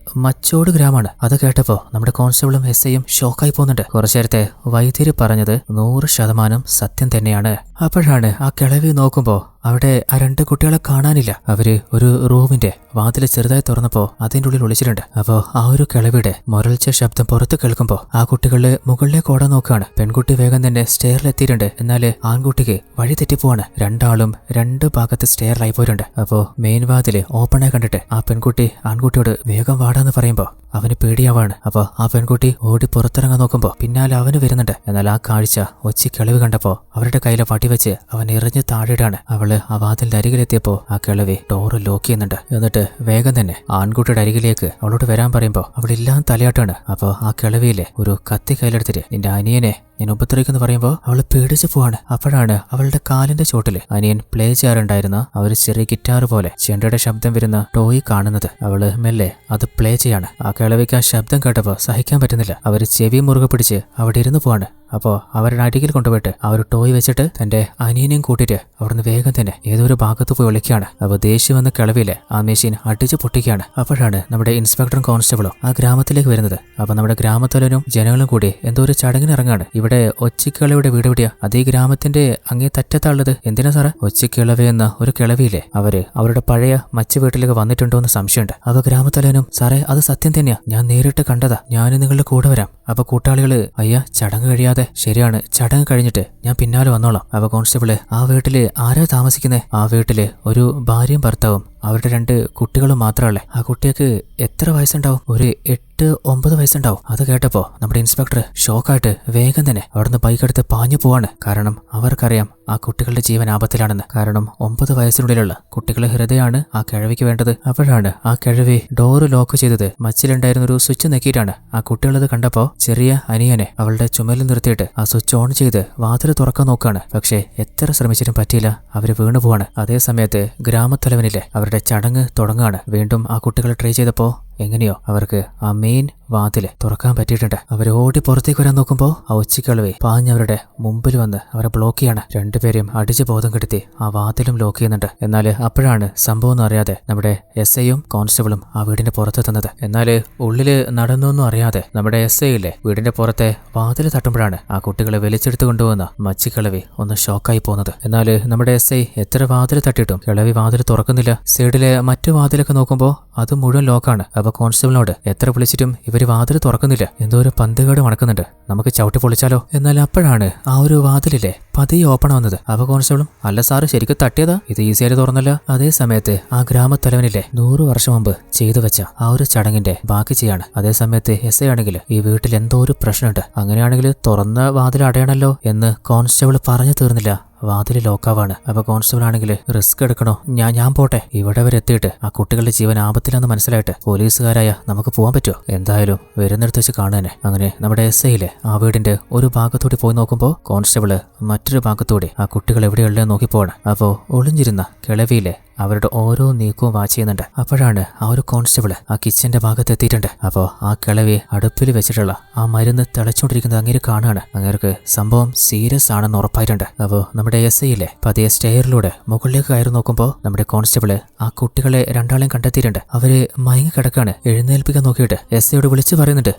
മച്ചോട് ഗ്രാമമാണ്. അത് കേട്ടപ്പോ നമ്മുടെ കോൺസ്റ്റബിളും SIയും ഷോക്കായി പോകുന്നുണ്ട്. കുറച്ചു നേരത്തെ വൈദ്യര് പറഞ്ഞത് 100% സത്യം തന്നെയാണ്. അപ്പോഴാണ് ആ കിളവി നോക്കുമ്പോ അവിടെ ആ 2 കുട്ടികളെ കാണാനില്ല. അവര് ഒരു റൂമിന്റെ വാതില് ചെറുതായി തുറന്നപ്പോ അതിന്റെ ഉള്ളിൽ ഒളിച്ചിട്ടുണ്ട്. അപ്പോ ആ ഒരു കിളവിയുടെ മുരൾച്ച ശബ്ദം പുറത്ത് കേൾക്കുമ്പോ ആ കുട്ടികള് മുകളിലേക്ക് ഓടാൻ നോക്കുകയാണ്. പെൺകുട്ടി വേഗം തന്നെ സ്റ്റെയറിലെത്തിയിട്ടുണ്ട്. എന്നാല് ആൺകുട്ടിക്ക് വഴി തെറ്റിപ്പോവാണ്. രണ്ടാളും 2 ഭാഗത്ത് സ്റ്റെയറിലായി പോയിട്ടുണ്ട്. അപ്പോ മെയിൻ വാതില് ഓപ്പണായി കണ്ടിട്ട് ആ പെൺകുട്ടി ആൺകുട്ടിയോട് വേഗം വാടാന്ന് പറയുമ്പോ അവന് പേടിയാവാണ്. അപ്പൊ ആ പെൺകുട്ടി ഓടി പുറത്തിറങ്ങാൻ നോക്കുമ്പോ പിന്നാലെ അവന് വരുന്നുണ്ട്. എന്നാൽ ആ കാഴ്ച ഒച്ചിക്കിളവ് കണ്ടപ്പോ അവരുടെ കയ്യിലെ വടി വെച്ച് അവൻ എറിഞ്ഞ് താഴെയിടാണ്. അവള് അവള് ആ വാതിലിന്റെ അരികിലെത്തിയപ്പോ ആ കിളവി ഡോറ് ലോക്ക് ചെയ്യുന്നുണ്ട്. എന്നിട്ട് വേഗം തന്നെ ആൺകുട്ടിയുടെ അരികിലേക്ക് അവളോട് വരാൻ പറയുമ്പോ അവളില്ലാൻ തലയാട്ടാണ്. അപ്പൊ ആ കിളവിയിലെ ഒരു കത്തി കയ്യിലെടുത്തിട്ട് നിന്റെ അനിയനെ ഞാൻ ഉപദ്രവിക്കുന്നു പറയുമ്പോ അവള് പേടിച്ചു പോവാണ്. അപ്പോഴാണ് അവളുടെ കാലിന്റെ ചോട്ടില് അനിയൻ പ്ലേ ചെയ്യാറുണ്ടായിരുന്ന ആ ഒരു ചെറിയ ഗിറ്റാർ പോലെ ചെണ്ടയുടെ ശബ്ദം വരുന്ന ടോയ് കാണുന്നത്. അവള് മെല്ലെ അത് പ്ലേ ചെയ്യാണ്. ആ കിളവിക്ക് ആ ശബ്ദം കേട്ടപ്പോ സഹിക്കാൻ പറ്റുന്നില്ല. അവര് ചെവി മുറുകെ പിടിച്ച് അവിടെ ഇരുന്ന് പോവാണ്. അപ്പോ അവരുടെ അരികിൽ കൊണ്ടുപോയിട്ട് ആ ഒരു ടോയ് വെച്ചിട്ട് തന്റെ അനിയനെയും കൂട്ടിയിട്ട് അവിടുന്ന് വേഗം തന്നെ ഏതൊരു ഭാഗത്ത് പോയി വിളിക്കുകയാണ്. അപ്പോൾ ദേഷ്യം വന്ന കിളവിയിലെ ആ മെഷീൻ അടിച്ചു പൊട്ടിക്കുകയാണ്. അപ്പോഴാണ് നമ്മുടെ ഇൻസ്പെക്ടറും കോൺസ്റ്റബിളും ആ ഗ്രാമത്തിലേക്ക് വരുന്നത്. അപ്പൊ നമ്മുടെ ഗ്രാമത്തലനും ജനങ്ങളും കൂടി എന്തോ ഒരു ചടങ്ങിന് ഇറങ്ങാണ്. ഇവിടെ ഒച്ചിക്കിളവിയുടെ വീട് എവിടെയാ? അത് ഈ ഗ്രാമത്തിന്റെ അങ്ങേ തറ്റത്താളുള്ളത്. എന്തിനാ സാറേ? ഒച്ചിക്കിളവി എന്ന ഒരു കിളവിയില്ലേ, അവരുടെ പഴയ മച്ചു വീട്ടിലേക്ക് വന്നിട്ടുണ്ടോ എന്ന് സംശയമുണ്ട്. അപ്പൊ ഗ്രാമത്തലനും സാറേ അത് സത്യം തന്നെയാ, ഞാൻ നേരിട്ട് കണ്ടതാ, ഞാനും നിങ്ങളുടെ കൂടെ വരാം. അപ്പൊ കൂട്ടാളികള് അയ്യാ ചടങ്ങ് കഴിയാതെ. ശരിയാണ്, ചടങ്ങ് കഴിഞ്ഞിട്ട് ഞാൻ പിന്നാലെ വന്നോളാം. അപ്പൊ കോൺസ്റ്റബിള് ആ വീട്ടില് ആരാ താമസിക്കുന്നേ? ആ വീട്ടില് ഒരു ഭാര്യയും ഭർത്താവും അവരുടെ 2 കുട്ടികളും മാത്രമല്ലേ. ആ കുട്ടിക്ക് എത്ര വയസ്സുണ്ടാവും? ഒരു 8-9 വയസ്സുണ്ടാവും. അത് കേട്ടപ്പോ നമ്മുടെ ഇൻസ്പെക്ടർ ഷോക്കായിട്ട് വേഗം തന്നെ അവിടുന്ന് ബൈക്കെടുത്ത് പാഞ്ഞു പോവാണ്. കാരണം അവർക്കറിയാം ആ കുട്ടികളുടെ ജീവൻ ആപത്തിലാണെന്ന്. കാരണം 9 വയസ്സിനുള്ളിലുള്ള കുട്ടികളുടെ ഹൃദയമാണ് ആ കിഴവിക്ക് വേണ്ടത്. അപ്പോഴാണ് ആ കിഴവി ഡോറ് ലോക്ക് ചെയ്തത് മച്ചിലുണ്ടായിരുന്ന ഒരു സ്വിച്ച് നെക്കിയിട്ടാണ്. ആ കുട്ടികളത് കണ്ടപ്പോ ചെറിയ അനിയനെ അവളുടെ ചുമലിൽ നിർത്തിയിട്ട് ആ സ്വിച്ച് ഓൺ ചെയ്ത് വാതിൽ തുറക്കാൻ നോക്കുകയാണ്. പക്ഷേ എത്ര ശ്രമിച്ചിട്ടും പറ്റിയില്ല, അവര് വീണു പോവാണ്. അതേ സമയത്ത് ഗ്രാമത്തലവനിലെ അവരുടെ ചടങ്ങ് തുടങ്ങാണ്. വീണ്ടും ആ കുട്ടികൾ ട്രൈ ചെയ്തപ്പോ എങ്ങനെയോ അവർക്ക് ആ മെയിൻ വാതില് തുറക്കാൻ പറ്റിയിട്ടുണ്ട്. അവർ ഓടി പുറത്തേക്ക് വരാൻ നോക്കുമ്പോ ആ ഒച്ചിക്കിളവി പാഞ്ഞവരുടെ മുമ്പിൽ വന്ന് അവരെ ബ്ലോക്ക് ചെയ്യാണ്. 2 പേരെയും അടിച്ച് ബോധം കെടുത്തി ആ വാതിലും ലോക്ക് ചെയ്യുന്നുണ്ട്. എന്നാൽ അപ്പോഴാണ് സംഭവം ഒന്നും അറിയാതെ നമ്മുടെ SIയും കോൺസ്റ്റബിളും ആ വീടിന്റെ പുറത്തെത്തുന്നത്. എന്നാല് ഉള്ളില് നടന്നൊന്നും അറിയാതെ നമ്മുടെ SI ഇല്ലേ വീടിന്റെ പുറത്തെ വാതില് തട്ടുമ്പോഴാണ് ആ കുട്ടികളെ വലിച്ചെടുത്ത് കൊണ്ടുവന്ന മച്ചിക്കിളവി ഒന്ന് ഷോക്കായി പോകുന്നത്. എന്നാല് നമ്മുടെ SI എത്ര വാതില് തട്ടിയിട്ടും കിളവി വാതില് തുറക്കുന്നില്ല. സൈഡിലെ മറ്റു വാതിലൊക്കെ നോക്കുമ്പോ അത് മുഴുവൻ ലോക്കാണ്. അപ്പൊ കോൺസ്റ്റബിളിനോട് എത്ര വിളിച്ചിട്ടും ഇവര് വാതിൽ തുറക്കുന്നില്ല, എന്തോ ഒരു പന്തുകേട് മണക്കുന്നുണ്ട്, നമുക്ക് ചവിട്ടി പൊളിച്ചാലോ? എന്നാൽ അപ്പോഴാണ് ആ ഒരു വാതിലിലെ പതിയെ ഓപ്പൺ വന്നത്. അപ്പൊ കോൺസ്റ്റബിളും അല്ല സാറ് ശരിക്കും തട്ടിയതാ, ഇത് ഈസിയായിട്ട് തുറന്നല്ല. അതേ സമയത്ത് ആ ഗ്രാമത്തലവനിലെ 100 വർഷം മുമ്പ് ചെയ്തു വെച്ച ആ ഒരു ചടങ്ങിന്റെ ബാക്കി ചെയ്യാണ്. അതേ സമയത്ത് SI ആണെങ്കിൽ ഈ വീട്ടിൽ എന്തോ ഒരു പ്രശ്നമുണ്ട്, അങ്ങനെയാണെങ്കിൽ തുറന്ന വാതിൽ അടയണല്ലോ എന്ന് കോൺസ്റ്റബിൾ പറഞ്ഞു തീർന്നില്ല. വാതില് ലോക്കാവാണ്. അപ്പൊ കോൺസ്റ്റബിൾ ആണെങ്കിൽ റിസ്ക് എടുക്കണോ, ഞാൻ പോട്ടെ, ഇവിടെ വരെ എത്തിയിട്ട് ആ കുട്ടികളുടെ ജീവൻ ആപത്തിലാന്ന് മനസ്സിലായിട്ട് പോലീസുകാരായ നമുക്ക് പോകാൻ പറ്റുമോ? എന്തായാലും വരുന്നിടത്ത് വെച്ച് കാണുതന്നെ. അങ്ങനെ നമ്മുടെ SIയിലെ ആ വീടിന്റെ ഒരു ഭാഗത്തൂടി പോയി നോക്കുമ്പോ കോൺസ്റ്റബിള് മറ്റൊരു ഭാഗത്തൂടി ആ കുട്ടികൾ എവിടെയുള്ളതെന്ന് നോക്കി പോവാണ്. അപ്പോ ഒളിഞ്ഞിരുന്ന കിളവിയിലെ അവരുടെ ഓരോ നീക്കവും വാച്ച് ചെയ്യുന്നുണ്ട്. അപ്പോഴാണ് ആ ഒരു കോൺസ്റ്റബിള് ആ കിച്ചന്റെ ഭാഗത്ത് എത്തിയിട്ടുണ്ട്. അപ്പോ ആ കിളവി അടുപ്പിൽ വെച്ചിട്ടുള്ള ആ മരുന്ന് തിളച്ചുകൊണ്ടിരിക്കുന്നത് അങ്ങേര് കാണുകയാണ്. അങ്ങേർക്ക് സംഭവം സീരിയസ് ആണെന്ന് ഉറപ്പായിട്ടുണ്ട്. അപ്പോ നമ്മുടെ SIയിലെ പതിയെ സ്റ്റെയറിലൂടെ മുകളിലേക്ക് കയറി നോക്കുമ്പോ നമ്മുടെ കോൺസ്റ്റബിള് ആ കുട്ടികളെ 2 കണ്ടെത്തിയിട്ടുണ്ട്. അവര് മയങ്ങി കിടക്കാണ്. എഴുന്നേൽപ്പിക്കാൻ നോക്കിയിട്ട് SIയോട് വിളിച്ചു പറയുന്നുണ്ട്,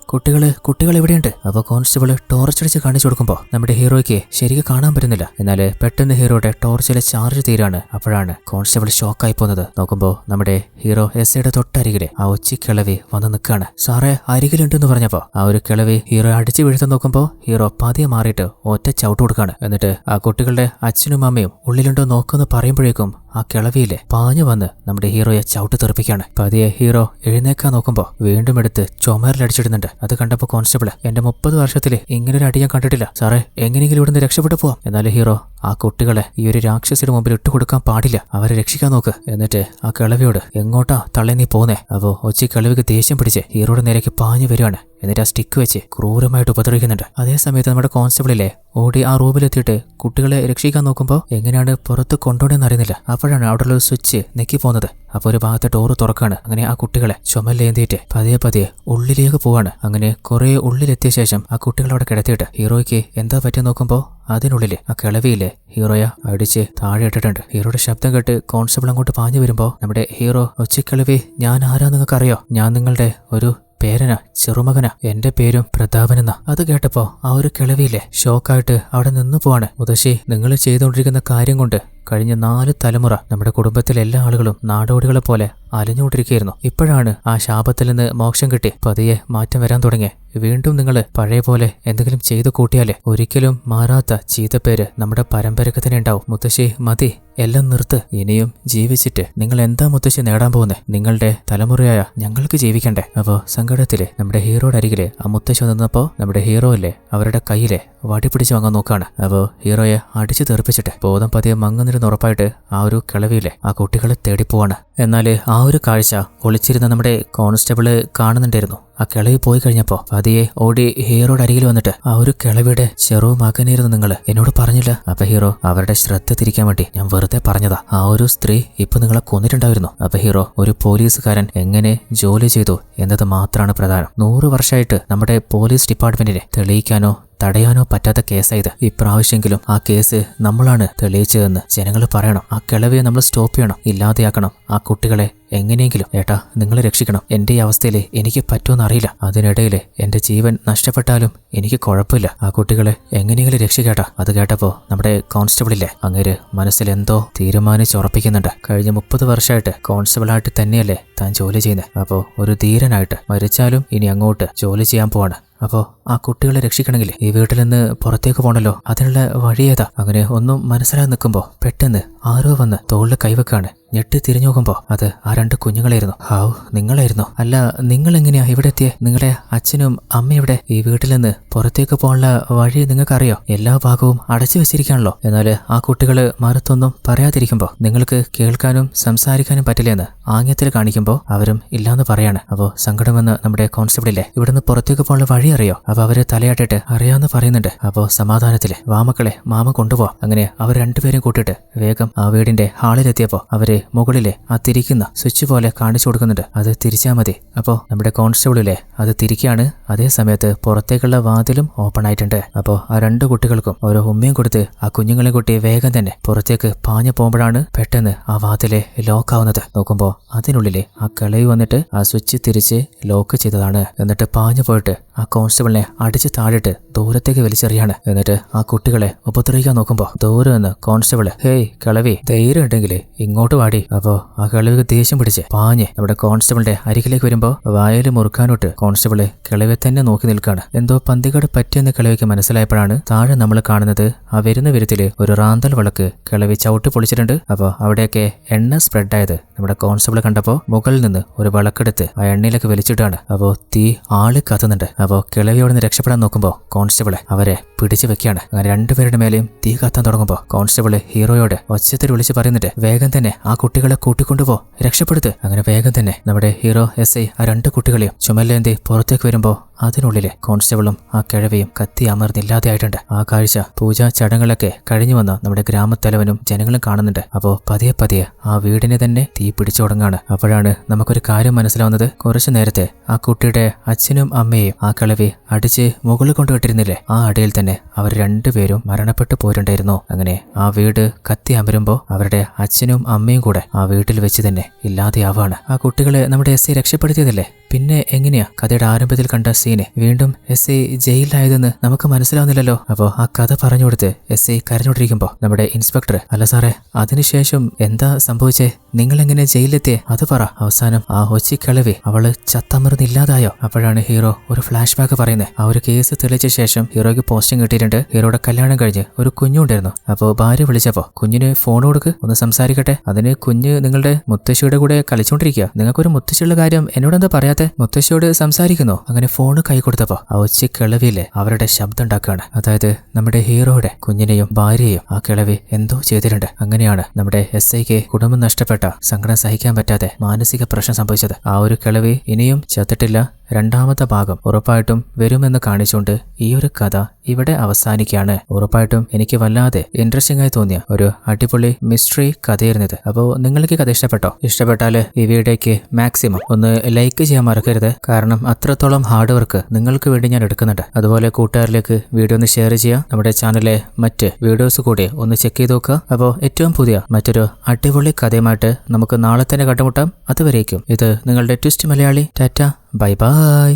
കുട്ടികൾ എവിടെയുണ്ട്? അപ്പൊ കോൺസ്റ്റബിള് ടോർച്ചടിച്ച് കാണിച്ചു കൊടുക്കുമ്പോ നമ്മുടെ ഹീറോയ്ക്ക് ശരിക്കും കാണാൻ പറ്റുന്നില്ല. എന്നാല് പെട്ടെന്ന് ഹീറോയുടെ ടോർച്ചിലെ ചാർജ് തീരാണ്. അപ്പോഴാണ് കോൺസ്റ്റബിൾ ഷോക്കായി പോകുന്നത്. നോക്കുമ്പോ നമ്മുടെ ഹീറോ SIയുടെ തൊട്ടരികിലെ ആ ഒച്ചിക്കിളവി വന്ന് നിൽക്കാണ്. സാറേ അരികിലുണ്ടെന്ന് പറഞ്ഞപ്പോ ആ ഒരു കിളവി ഹീറോ അടിച്ചു വീഴ്ത്താൻ നോക്കുമ്പോ ഹീറോ പതിയെ മാറിയിട്ട് ഒറ്റ ചവിട്ട് കൊടുക്കാണ്. എന്നിട്ട് ആ കുട്ടികളുടെ അച്ഛനും അമ്മയും ഉള്ളിലുണ്ടോ നോക്കുമെന്ന് പറയുമ്പോഴേക്കും ആ കിളവിയിലെ പാഞ്ഞു വന്ന് നമ്മുടെ ഹീറോയെ ചവിട്ട് തെറിപ്പിക്കാണ്. പതിയെ ഹീറോ എഴുന്നേക്കാൻ നോക്കുമ്പോ വീണ്ടും എടുത്ത് ചുമരിലടിച്ചിടുന്നുണ്ട്. അത് കണ്ടപ്പോ കോൺസ്റ്റബിള് എന്റെ 30 വർഷത്തില് ഇങ്ങനൊരു അടി ഞാൻ കണ്ടിട്ടില്ല സാറേ, എങ്ങനെയെങ്കിലും ഇവിടുന്ന് രക്ഷപ്പെട്ടു പോവാം. എന്നാലും ഹീറോ ആ കുട്ടികളെ ഈ ഒരു രാക്ഷസിയുടെ മുമ്പിൽ ഇട്ടുകൊടുക്കാൻ പാടില്ല, അവരെ രക്ഷിക്കാൻ നോക്ക്. എന്നിട്ട് ആ കിളവിയോട് എങ്ങോട്ടാ തള്ളേ നീ പോന്നേ? അപ്പോ ഒച്ചി കിളവിക്ക് ദേഷ്യം പിടിച്ച് ഹീറോയുടെ നേരേക്ക് പാഞ്ഞു വരികയാണ്. എന്നിട്ട് ആ സ്റ്റിക്ക് വെച്ച് ക്രൂരമായിട്ട് ഉപദ്രവിക്കുന്നുണ്ട്. അതേ സമയത്ത് നമ്മുടെ കോൺസ്റ്റബിളിലെ ഓടി ആ റൂമിലെത്തിയിട്ട് കുട്ടികളെ രക്ഷിക്കാൻ നോക്കുമ്പോൾ എങ്ങനെയാണ് പുറത്ത് കൊണ്ടുപോകണമെന്ന് അറിയുന്നില്ല. അപ്പോഴാണ് അവിടെയുള്ള സ്വിച്ച് നെക്കി പോകുന്നത്. അപ്പോൾ ഒരു ഭാഗത്തെ ഡോറ് തുറക്കാണ്. അങ്ങനെ ആ കുട്ടികളെ ചുമലിലേന്തിയിട്ട് പതിയെ ഉള്ളിലേക്ക് പോവാണ്. അങ്ങനെ കുറെ ഉള്ളിലെത്തിയ ശേഷം ആ കുട്ടികളെ അവിടെ കിടത്തിയിട്ട് ഹീറോയ്ക്ക് എന്താ പറ്റിയ നോക്കുമ്പോൾ അതിനുള്ളില് ആ കിളവിയിലെ ഹീറോയെ അടിച്ച് താഴെ ഇട്ടിട്ടുണ്ട്. ഹീറോയുടെ ശബ്ദം കേട്ട് കോൺസ്റ്റബിൾ അങ്ങോട്ട് പാഞ്ഞു വരുമ്പോ നമ്മുടെ ഹീറോ ഒച്ചിക്കിളവി ഞാൻ ആരാ നിങ്ങൾക്കറിയോ? ഞാൻ നിങ്ങളുടെ ഒരു പേരനാ, ചെറുമകനാ, എന്റെ പേരും പ്രതാപനെന്ന. അത് കേട്ടപ്പോ ആ ഒരു കിളവിയിലെ ഷോക്കായിട്ട് അവിടെ നിന്ന് പോവാണ്. മുതശ്ശി, നിങ്ങൾ ചെയ്തുകൊണ്ടിരിക്കുന്ന കാര്യം കൊണ്ട് കഴിഞ്ഞ 4 തലമുറ നമ്മുടെ കുടുംബത്തിലെ എല്ലാ ആളുകളും നാടോടികളെ പോലെ അലഞ്ഞുകൊണ്ടിരിക്കുകയായിരുന്നു. ഇപ്പോഴാണ് ആ ശാപത്തിൽ നിന്ന് മോക്ഷം കിട്ടി പതിയെ മാറ്റം വരാൻ തുടങ്ങി. വീണ്ടും നിങ്ങൾ പഴയ പോലെ എന്തെങ്കിലും ചെയ്തു കൂട്ടിയാലേ ഒരിക്കലും മാറാത്ത ചീത്തപ്പേര് നമ്മുടെ പരമ്പരക്ക് തന്നെ ഉണ്ടാവും. മുത്തശ്ശി മതി, എല്ലാം നിർത്ത്. ഇനിയും ജീവിച്ചിട്ട് നിങ്ങൾ എന്താ മുത്തശ്ശി നേടാൻ പോകുന്നേ? നിങ്ങളുടെ തലമുറയായ ഞങ്ങൾക്ക് ജീവിക്കണ്ടേ? അപ്പോ സങ്കടത്തില് നമ്മുടെ ഹീറോയുടെ അരികില് ആ മുത്തശ്ശി നിന്നപ്പോ നമ്മുടെ ഹീറോയില്ലേ അവരുടെ കയ്യിലെ വടി പിടിച്ച് വാങ്ങാൻ നോക്കാണ്. അപ്പോ ഹീറോയെ അടിച്ചു തെറിപ്പിച്ചിട്ട് ബോധം പതിയെ മങ്ങുന്നിടത്ത് വന്നിരുന്ന ഉറപ്പായിട്ട് ആ ഒരു കിളവിയിലെ ആ കുട്ടികളെ തേടിപ്പോവാണ്. എന്നാൽ ആ ഒരു കാഴ്ച ഒളിച്ചിരുന്ന നമ്മുടെ കോൺസ്റ്റബിള് കാണുന്നുണ്ടായിരുന്നു. ആ കിളവി പോയി കഴിഞ്ഞപ്പോ പതിയെ ഓടി ഹീറോയുടെ അരികിൽ വന്നിട്ട് ആ ഒരു കിളവിയുടെ ചെറു മകനായിരുന്നു നിങ്ങൾ, എന്നോട് പറഞ്ഞില്ല. അപ്പൊ ഹീറോ അവരുടെ ശ്രദ്ധ തിരിക്കാൻ വേണ്ടി ഞാൻ വെറുതെ പറഞ്ഞതാ. ആ ഒരു സ്ത്രീ ഇപ്പൊ നിങ്ങളെ കൊന്നിട്ടുണ്ടായിരുന്നു. അപ്പൊ ഹീറോ ഒരു പോലീസുകാരൻ എങ്ങനെ ജോലി ചെയ്തു എന്നത് മാത്രമാണ് പ്രധാനം. 100 വർഷമായിട്ട് നമ്മുടെ പോലീസ് ഡിപ്പാർട്ട്മെന്റിനെ തെളിയിക്കാനോ തടയാനോ പറ്റാത്ത കേസായത്. ഇപ്രാവശ്യമെങ്കിലും ആ കേസ് നമ്മളാണ് തെളിയിച്ചതെന്ന് ജനങ്ങൾ പറയണം. ആ കിളവിയെ നമ്മൾ സ്റ്റോപ്പ് ചെയ്യണം, ഇല്ലാതെയാക്കണം. ആ കുട്ടികളെ എങ്ങനെയെങ്കിലും ഏട്ടാ നിങ്ങൾ രക്ഷിക്കണം. എന്റെ ഈ അവസ്ഥയിൽ എനിക്ക് പറ്റുമെന്ന് അറിയില്ല. അതിനിടയിൽ എന്റെ ജീവൻ നഷ്ടപ്പെട്ടാലും എനിക്ക് കുഴപ്പമില്ല. ആ കുട്ടികളെ എങ്ങനെയെങ്കിലും രക്ഷിക്കേട്ടാ. അത് കേട്ടപ്പോ നമ്മുടെ കോൺസ്റ്റബിളില്ലേ അങ്ങേര് മനസ്സിൽ എന്തോ തീരുമാനിച്ചുറപ്പിക്കുന്നുണ്ട്. കഴിഞ്ഞ 30 വർഷമായിട്ട് കോൺസ്റ്റബിളായിട്ട് തന്നെയല്ലേ താൻ ജോലി ചെയ്യുന്നത്. അപ്പോ ഒരു ധീരനായിട്ട് മരിച്ചാലും ഇനി അങ്ങോട്ട് ജോലി ചെയ്യാൻ പോവാണ്. അപ്പോ ആ കുട്ടികളെ രക്ഷിക്കണമെങ്കിൽ ഈ വീട്ടിൽ നിന്ന് പുറത്തേക്ക് പോകണല്ലോ, അതിനുള്ള വഴിയേതാ? അങ്ങനെ ഒന്നും മനസ്സിലായി നിൽക്കുമ്പോ പെട്ടെന്ന് ആരോ വന്ന് തോളിൽ കൈവെക്കാണ്. ഞെട്ടി തിരിഞ്ഞു നോക്കുമ്പോ അത് ആ 2 കുഞ്ഞുങ്ങളായിരുന്നു. ഹാവ്, നിങ്ങളായിരുന്നു. അല്ല, നിങ്ങൾ എങ്ങനെയാ ഇവിടെ എത്തിയേ? നിങ്ങളുടെ അച്ഛനും അമ്മയും ഇവിടെ? ഈ വീട്ടിൽ നിന്ന് പുറത്തേക്ക് പോകാനുള്ള വഴി നിങ്ങൾക്കറിയോ? എല്ലാ ഭാഗവും അടച്ചു വെച്ചിരിക്കുകയാണല്ലോ. എന്നാൽ ആ കുട്ടികള് മറുത്തൊന്നും പറയാതിരിക്കുമ്പോ നിങ്ങൾക്ക് കേൾക്കാനും സംസാരിക്കാനും പറ്റില്ലെന്ന് ആംഗ്യത്തിൽ കാണിക്കുമ്പോ അവരും ഇല്ലാന്ന് പറയാണ്. അപ്പോ സങ്കടം വന്ന് നമ്മുടെ കോൺസ്റ്റബിളില്ലേ ഇവിടുന്ന് പുറത്തേക്ക് പോകാനുള്ള വഴി അറിയോ? അപ്പൊ അവര് തലയാട്ടിട്ട് അറിയാന്ന് പറയുന്നുണ്ട്. അപ്പോ സമാധാനത്തില് വാമക്കളെ മാമ കൊണ്ടുപോവാം. അങ്ങനെ അവർ 2 പേരും കൂട്ടിയിട്ട് വേഗം ആ വീടിന്റെ ഹാളിലെത്തിയപ്പോ അവര് മുകളിലെ ആ തിരിക്കുന്ന സ്വിച്ച് പോലെ കാണിച്ചു കൊടുക്കുന്നുണ്ട്. അത് തിരിച്ചാ മതി. അപ്പോ നമ്മുടെ കോൺസ്റ്റബിളിലെ അത് തിരിക്കാണ്. അതേ സമയത്ത് പുറത്തേക്കുള്ള വാതിലും ഓപ്പൺ ആയിട്ടുണ്ട്. അപ്പോ ആ 2 കുട്ടികൾക്കും ഓരോ ഉമ്മയും കൊടുത്ത് ആ കുഞ്ഞുങ്ങളെ കുട്ടി വേഗം തന്നെ പുറത്തേക്ക് പാഞ്ഞു പോകുമ്പോഴാണ് പെട്ടെന്ന് ആ വാതിലെ ലോക്കാവുന്നത്. നോക്കുമ്പോ അതിനുള്ളിലെ ആ കിളവി വന്നിട്ട് ആ സ്വിച്ച് തിരിച്ച് ലോക്ക് ചെയ്തതാണ്. എന്നിട്ട് പാഞ്ഞു പോയിട്ട് ആ കോൺസ്റ്റബിളിനെ അടിച്ച് താഴിട്ട് ദൂരത്തേക്ക് വലിച്ചെറിയാണ്. എന്നിട്ട് ആ കുട്ടികളെ ഉപദ്രവിക്കാൻ നോക്കുമ്പോ ദൂരെ നിന്ന് കോൺസ്റ്റബിള് ഹേയ് കിളവി, ധൈര്യം ഉണ്ടെങ്കിൽ ഇങ്ങോട്ട് വാടി. അപ്പോ ആ കിളവിക്ക് ദേഷ്യം പിടിച്ച് പാഞ്ഞ് നമ്മുടെ കോൺസ്റ്റബിളിന്റെ അരികിലേക്ക് വരുമ്പോ വായല് മുറുക്കാനോട്ട് കോൺസ്റ്റബിള് കിളവിയെ തന്നെ നോക്കി നിൽക്കാണ്. എന്തോ പന്തികേട് പറ്റിയെന്ന് കിളവിക്ക് മനസ്സിലായപ്പോഴാണ് താഴെ നമ്മൾ കാണുന്നത് ആ വരുന്ന വിരുത്തില് ഒരു റാന്തൽ വിളക്ക് കിളവി ചവിട്ടി പൊളിച്ചിട്ടുണ്ട്. അപ്പോ അവിടെയൊക്കെ എണ്ണ സ്പ്രെഡായത് നമ്മുടെ കോൺസ്റ്റബിൾ കണ്ടപ്പോ മുകളിൽ നിന്ന് ഒരു വിളക്കെടുത്ത് ആ എണ്ണയിലേക്ക് വലിച്ചിട്ടാണ്. അപ്പോ തീ ആള് കത്തുന്നുണ്ട്. അപ്പോ കിളവിയോട് നിന്ന് രക്ഷപ്പെടാൻ നോക്കുമ്പോ കോൺസ്റ്റബിള് അവരെ പിടിച്ചു വെക്കുകയാണ്. അങ്ങനെ 2 പേരുടെ മേലെയും തീ കത്താൻ തുടങ്ങുമ്പോ കോൺസ്റ്റബിള് ഹീറോയോട് ഒച്ചത്തിൽ വിളിച്ച് പറയുന്നുണ്ട് വേഗം തന്നെ ആ കുട്ടികളെ കൂട്ടിക്കൊണ്ടുപോ, രക്ഷപ്പെടുത്ത്. അങ്ങനെ വേഗം തന്നെ നമ്മുടെ ഹീറോ SI ആ 2 കുട്ടികളെയും ചുമലേന്തി പുറത്തേക്ക് വരുമ്പോ അതിനുള്ളിലെ കോൺസ്റ്റബിളും ആ കിഴവിയും കത്തി അമർന്നില്ലാതെയായിട്ടുണ്ട്. ആ കാഴ്ച പൂജാ ചടങ്ങുകളൊക്കെ കഴിഞ്ഞു വന്ന നമ്മുടെ ഗ്രാമത്തലവനും ജനങ്ങളും കാണുന്നുണ്ട്. അപ്പോ പതിയെ പതിയെ ആ വീടിനെ തന്നെ തീ പിടിച്ചു തുടങ്ങാണ്. അപ്പോഴാണ് നമുക്കൊരു കാര്യം മനസ്സിലാവുന്നത്. കുറച്ചു നേരത്തെ ആ കുട്ടിയുടെ അച്ഛനും അമ്മയും ആ കിളവി അടിച്ച് മുകളിൽ കൊണ്ടുവിട്ടിരുന്നില്ലേ, ആ അടിയിൽ തന്നെ അവർ 2 പേരും മരണപ്പെട്ടു പോയിട്ടുണ്ടായിരുന്നു. അങ്ങനെ ആ വീട് കത്തി അമരുമ്പോ അവരുടെ അച്ഛനും അമ്മയും കൂടെ ആ വീട്ടിൽ വെച്ച് തന്നെ ഇല്ലാതെയാവാണ്. ആ കുട്ടികളെ നമ്മുടെ SI രക്ഷപ്പെടുത്തിയതല്ലേ, പിന്നെ എങ്ങനെയാ കഥയുടെ ആരംഭത്തിൽ കണ്ട സീന് വീണ്ടും SI ജയിലിലായതെന്ന് നമുക്ക് മനസ്സിലാവുന്നില്ലല്ലോ. അപ്പോ ആ കഥ പറഞ്ഞു കൊടുത്ത് SI കരഞ്ഞോണ്ടിരിക്കുമ്പോ നമ്മുടെ ഇൻസ്പെക്ടർ അല്ല സാറേ അതിനുശേഷം എന്താ സംഭവിച്ചേ, നിങ്ങൾ എങ്ങനെ ജയിലിലെത്തിയേ അത് പറ. അവസാനം ആ ഒച്ചിക്കിളവി അവള് ചത്തമർന്നില്ലാതായോ? അപ്പോഴാണ് ഹീറോ ഒരു ഫ്ലാഷ് ബാക്ക് പറയുന്നത്. ആ ഒരു കേസ് തെളിയിച്ച ശേഷം ഹീറോയ്ക്ക് പോസ്റ്റിംഗ് കിട്ടിയിട്ടുണ്ട്. ഹീറോയുടെ കല്യാണം കഴിഞ്ഞ് ഒരു കുഞ്ഞുണ്ടായിരുന്നു. അപ്പോ ഭാര്യ വിളിച്ചപ്പോ കുഞ്ഞിന് ഫോൺ കൊടുക്ക്, ഒന്ന് സംസാരിക്കട്ടെ. അതിന് കുഞ്ഞ് നിങ്ങളുടെ മുത്തശ്ശിയുടെ കൂടെ കളിച്ചോണ്ടിരിക്കുക. നിങ്ങൾക്കൊരു മുത്തശ്ശിയുള്ള കാര്യം എന്നോട് എന്താ പറയാത്തെ? മുത്തശ്ശിയോട് സംസാരിക്കുന്നു. അങ്ങനെ ഫോണ് കൈ കൊടുത്തപ്പോ ആ ഒച്ചി കിളവിയില്ലേ അവരുടെ ശബ്ദം ഉണ്ടാക്കുകയാണ്. അതായത് നമ്മുടെ ഹീറോയുടെ കുഞ്ഞിനെയും ഭാര്യയെയും ആ കിളവി എന്തോ ചെയ്തിട്ടുണ്ട്. അങ്ങനെയാണ് നമ്മുടെ SIക്ക് കുടുംബം നഷ്ടപ്പെട്ട സങ്കടം സഹിക്കാൻ പറ്റാതെ മാനസിക പ്രശ്നം സംഭവിച്ചത്. ആ ഒരു കിളവി ഇനിയും ചത്തിട്ടില്ല. 2ാമത്തെ ഭാഗം ഉറപ്പായിട്ടും വരുമെന്ന് കാണിച്ചുകൊണ്ട് ഈ ഒരു കഥ ഇവിടെ അവസാനിക്കുകയാണ്. ഉറപ്പായിട്ടും എനിക്ക് വല്ലാതെ ഇൻട്രസ്റ്റിംഗ് ആയി തോന്നിയ ഒരു അടിപൊളി മിസ്റ്ററി കഥയായിരുന്നത്. അപ്പോൾ നിങ്ങൾക്ക് കഥ ഇഷ്ടപ്പെട്ടോ? ഇഷ്ടപ്പെട്ടാൽ ഈ വീഡിയോയ്ക്ക് മാക്സിമം ഒന്ന് ലൈക്ക് ചെയ്യാൻ മറക്കരുത്. കാരണം അത്രത്തോളം ഹാർഡ് വർക്ക് നിങ്ങൾക്ക് വേണ്ടി ഞാൻ എടുക്കുന്നുണ്ട്. അതുപോലെ കൂട്ടുകാരിലേക്ക് വീഡിയോ ഒന്ന് ഷെയർ ചെയ്യുക. നമ്മുടെ ചാനലിലെ മറ്റ് വീഡിയോസ് കൂടി ഒന്ന് ചെക്ക് ചെയ്ത് നോക്കുക. അപ്പോൾ ഏറ്റവും പുതിയ മറ്റൊരു അടിപൊളി കഥയുമായിട്ട് നമുക്ക് നാളെ തന്നെ കണ്ടുമുട്ടാം. അതുവരേക്കും ഇത് നിങ്ങളുടെ twist Malayali. Tata, bye bye.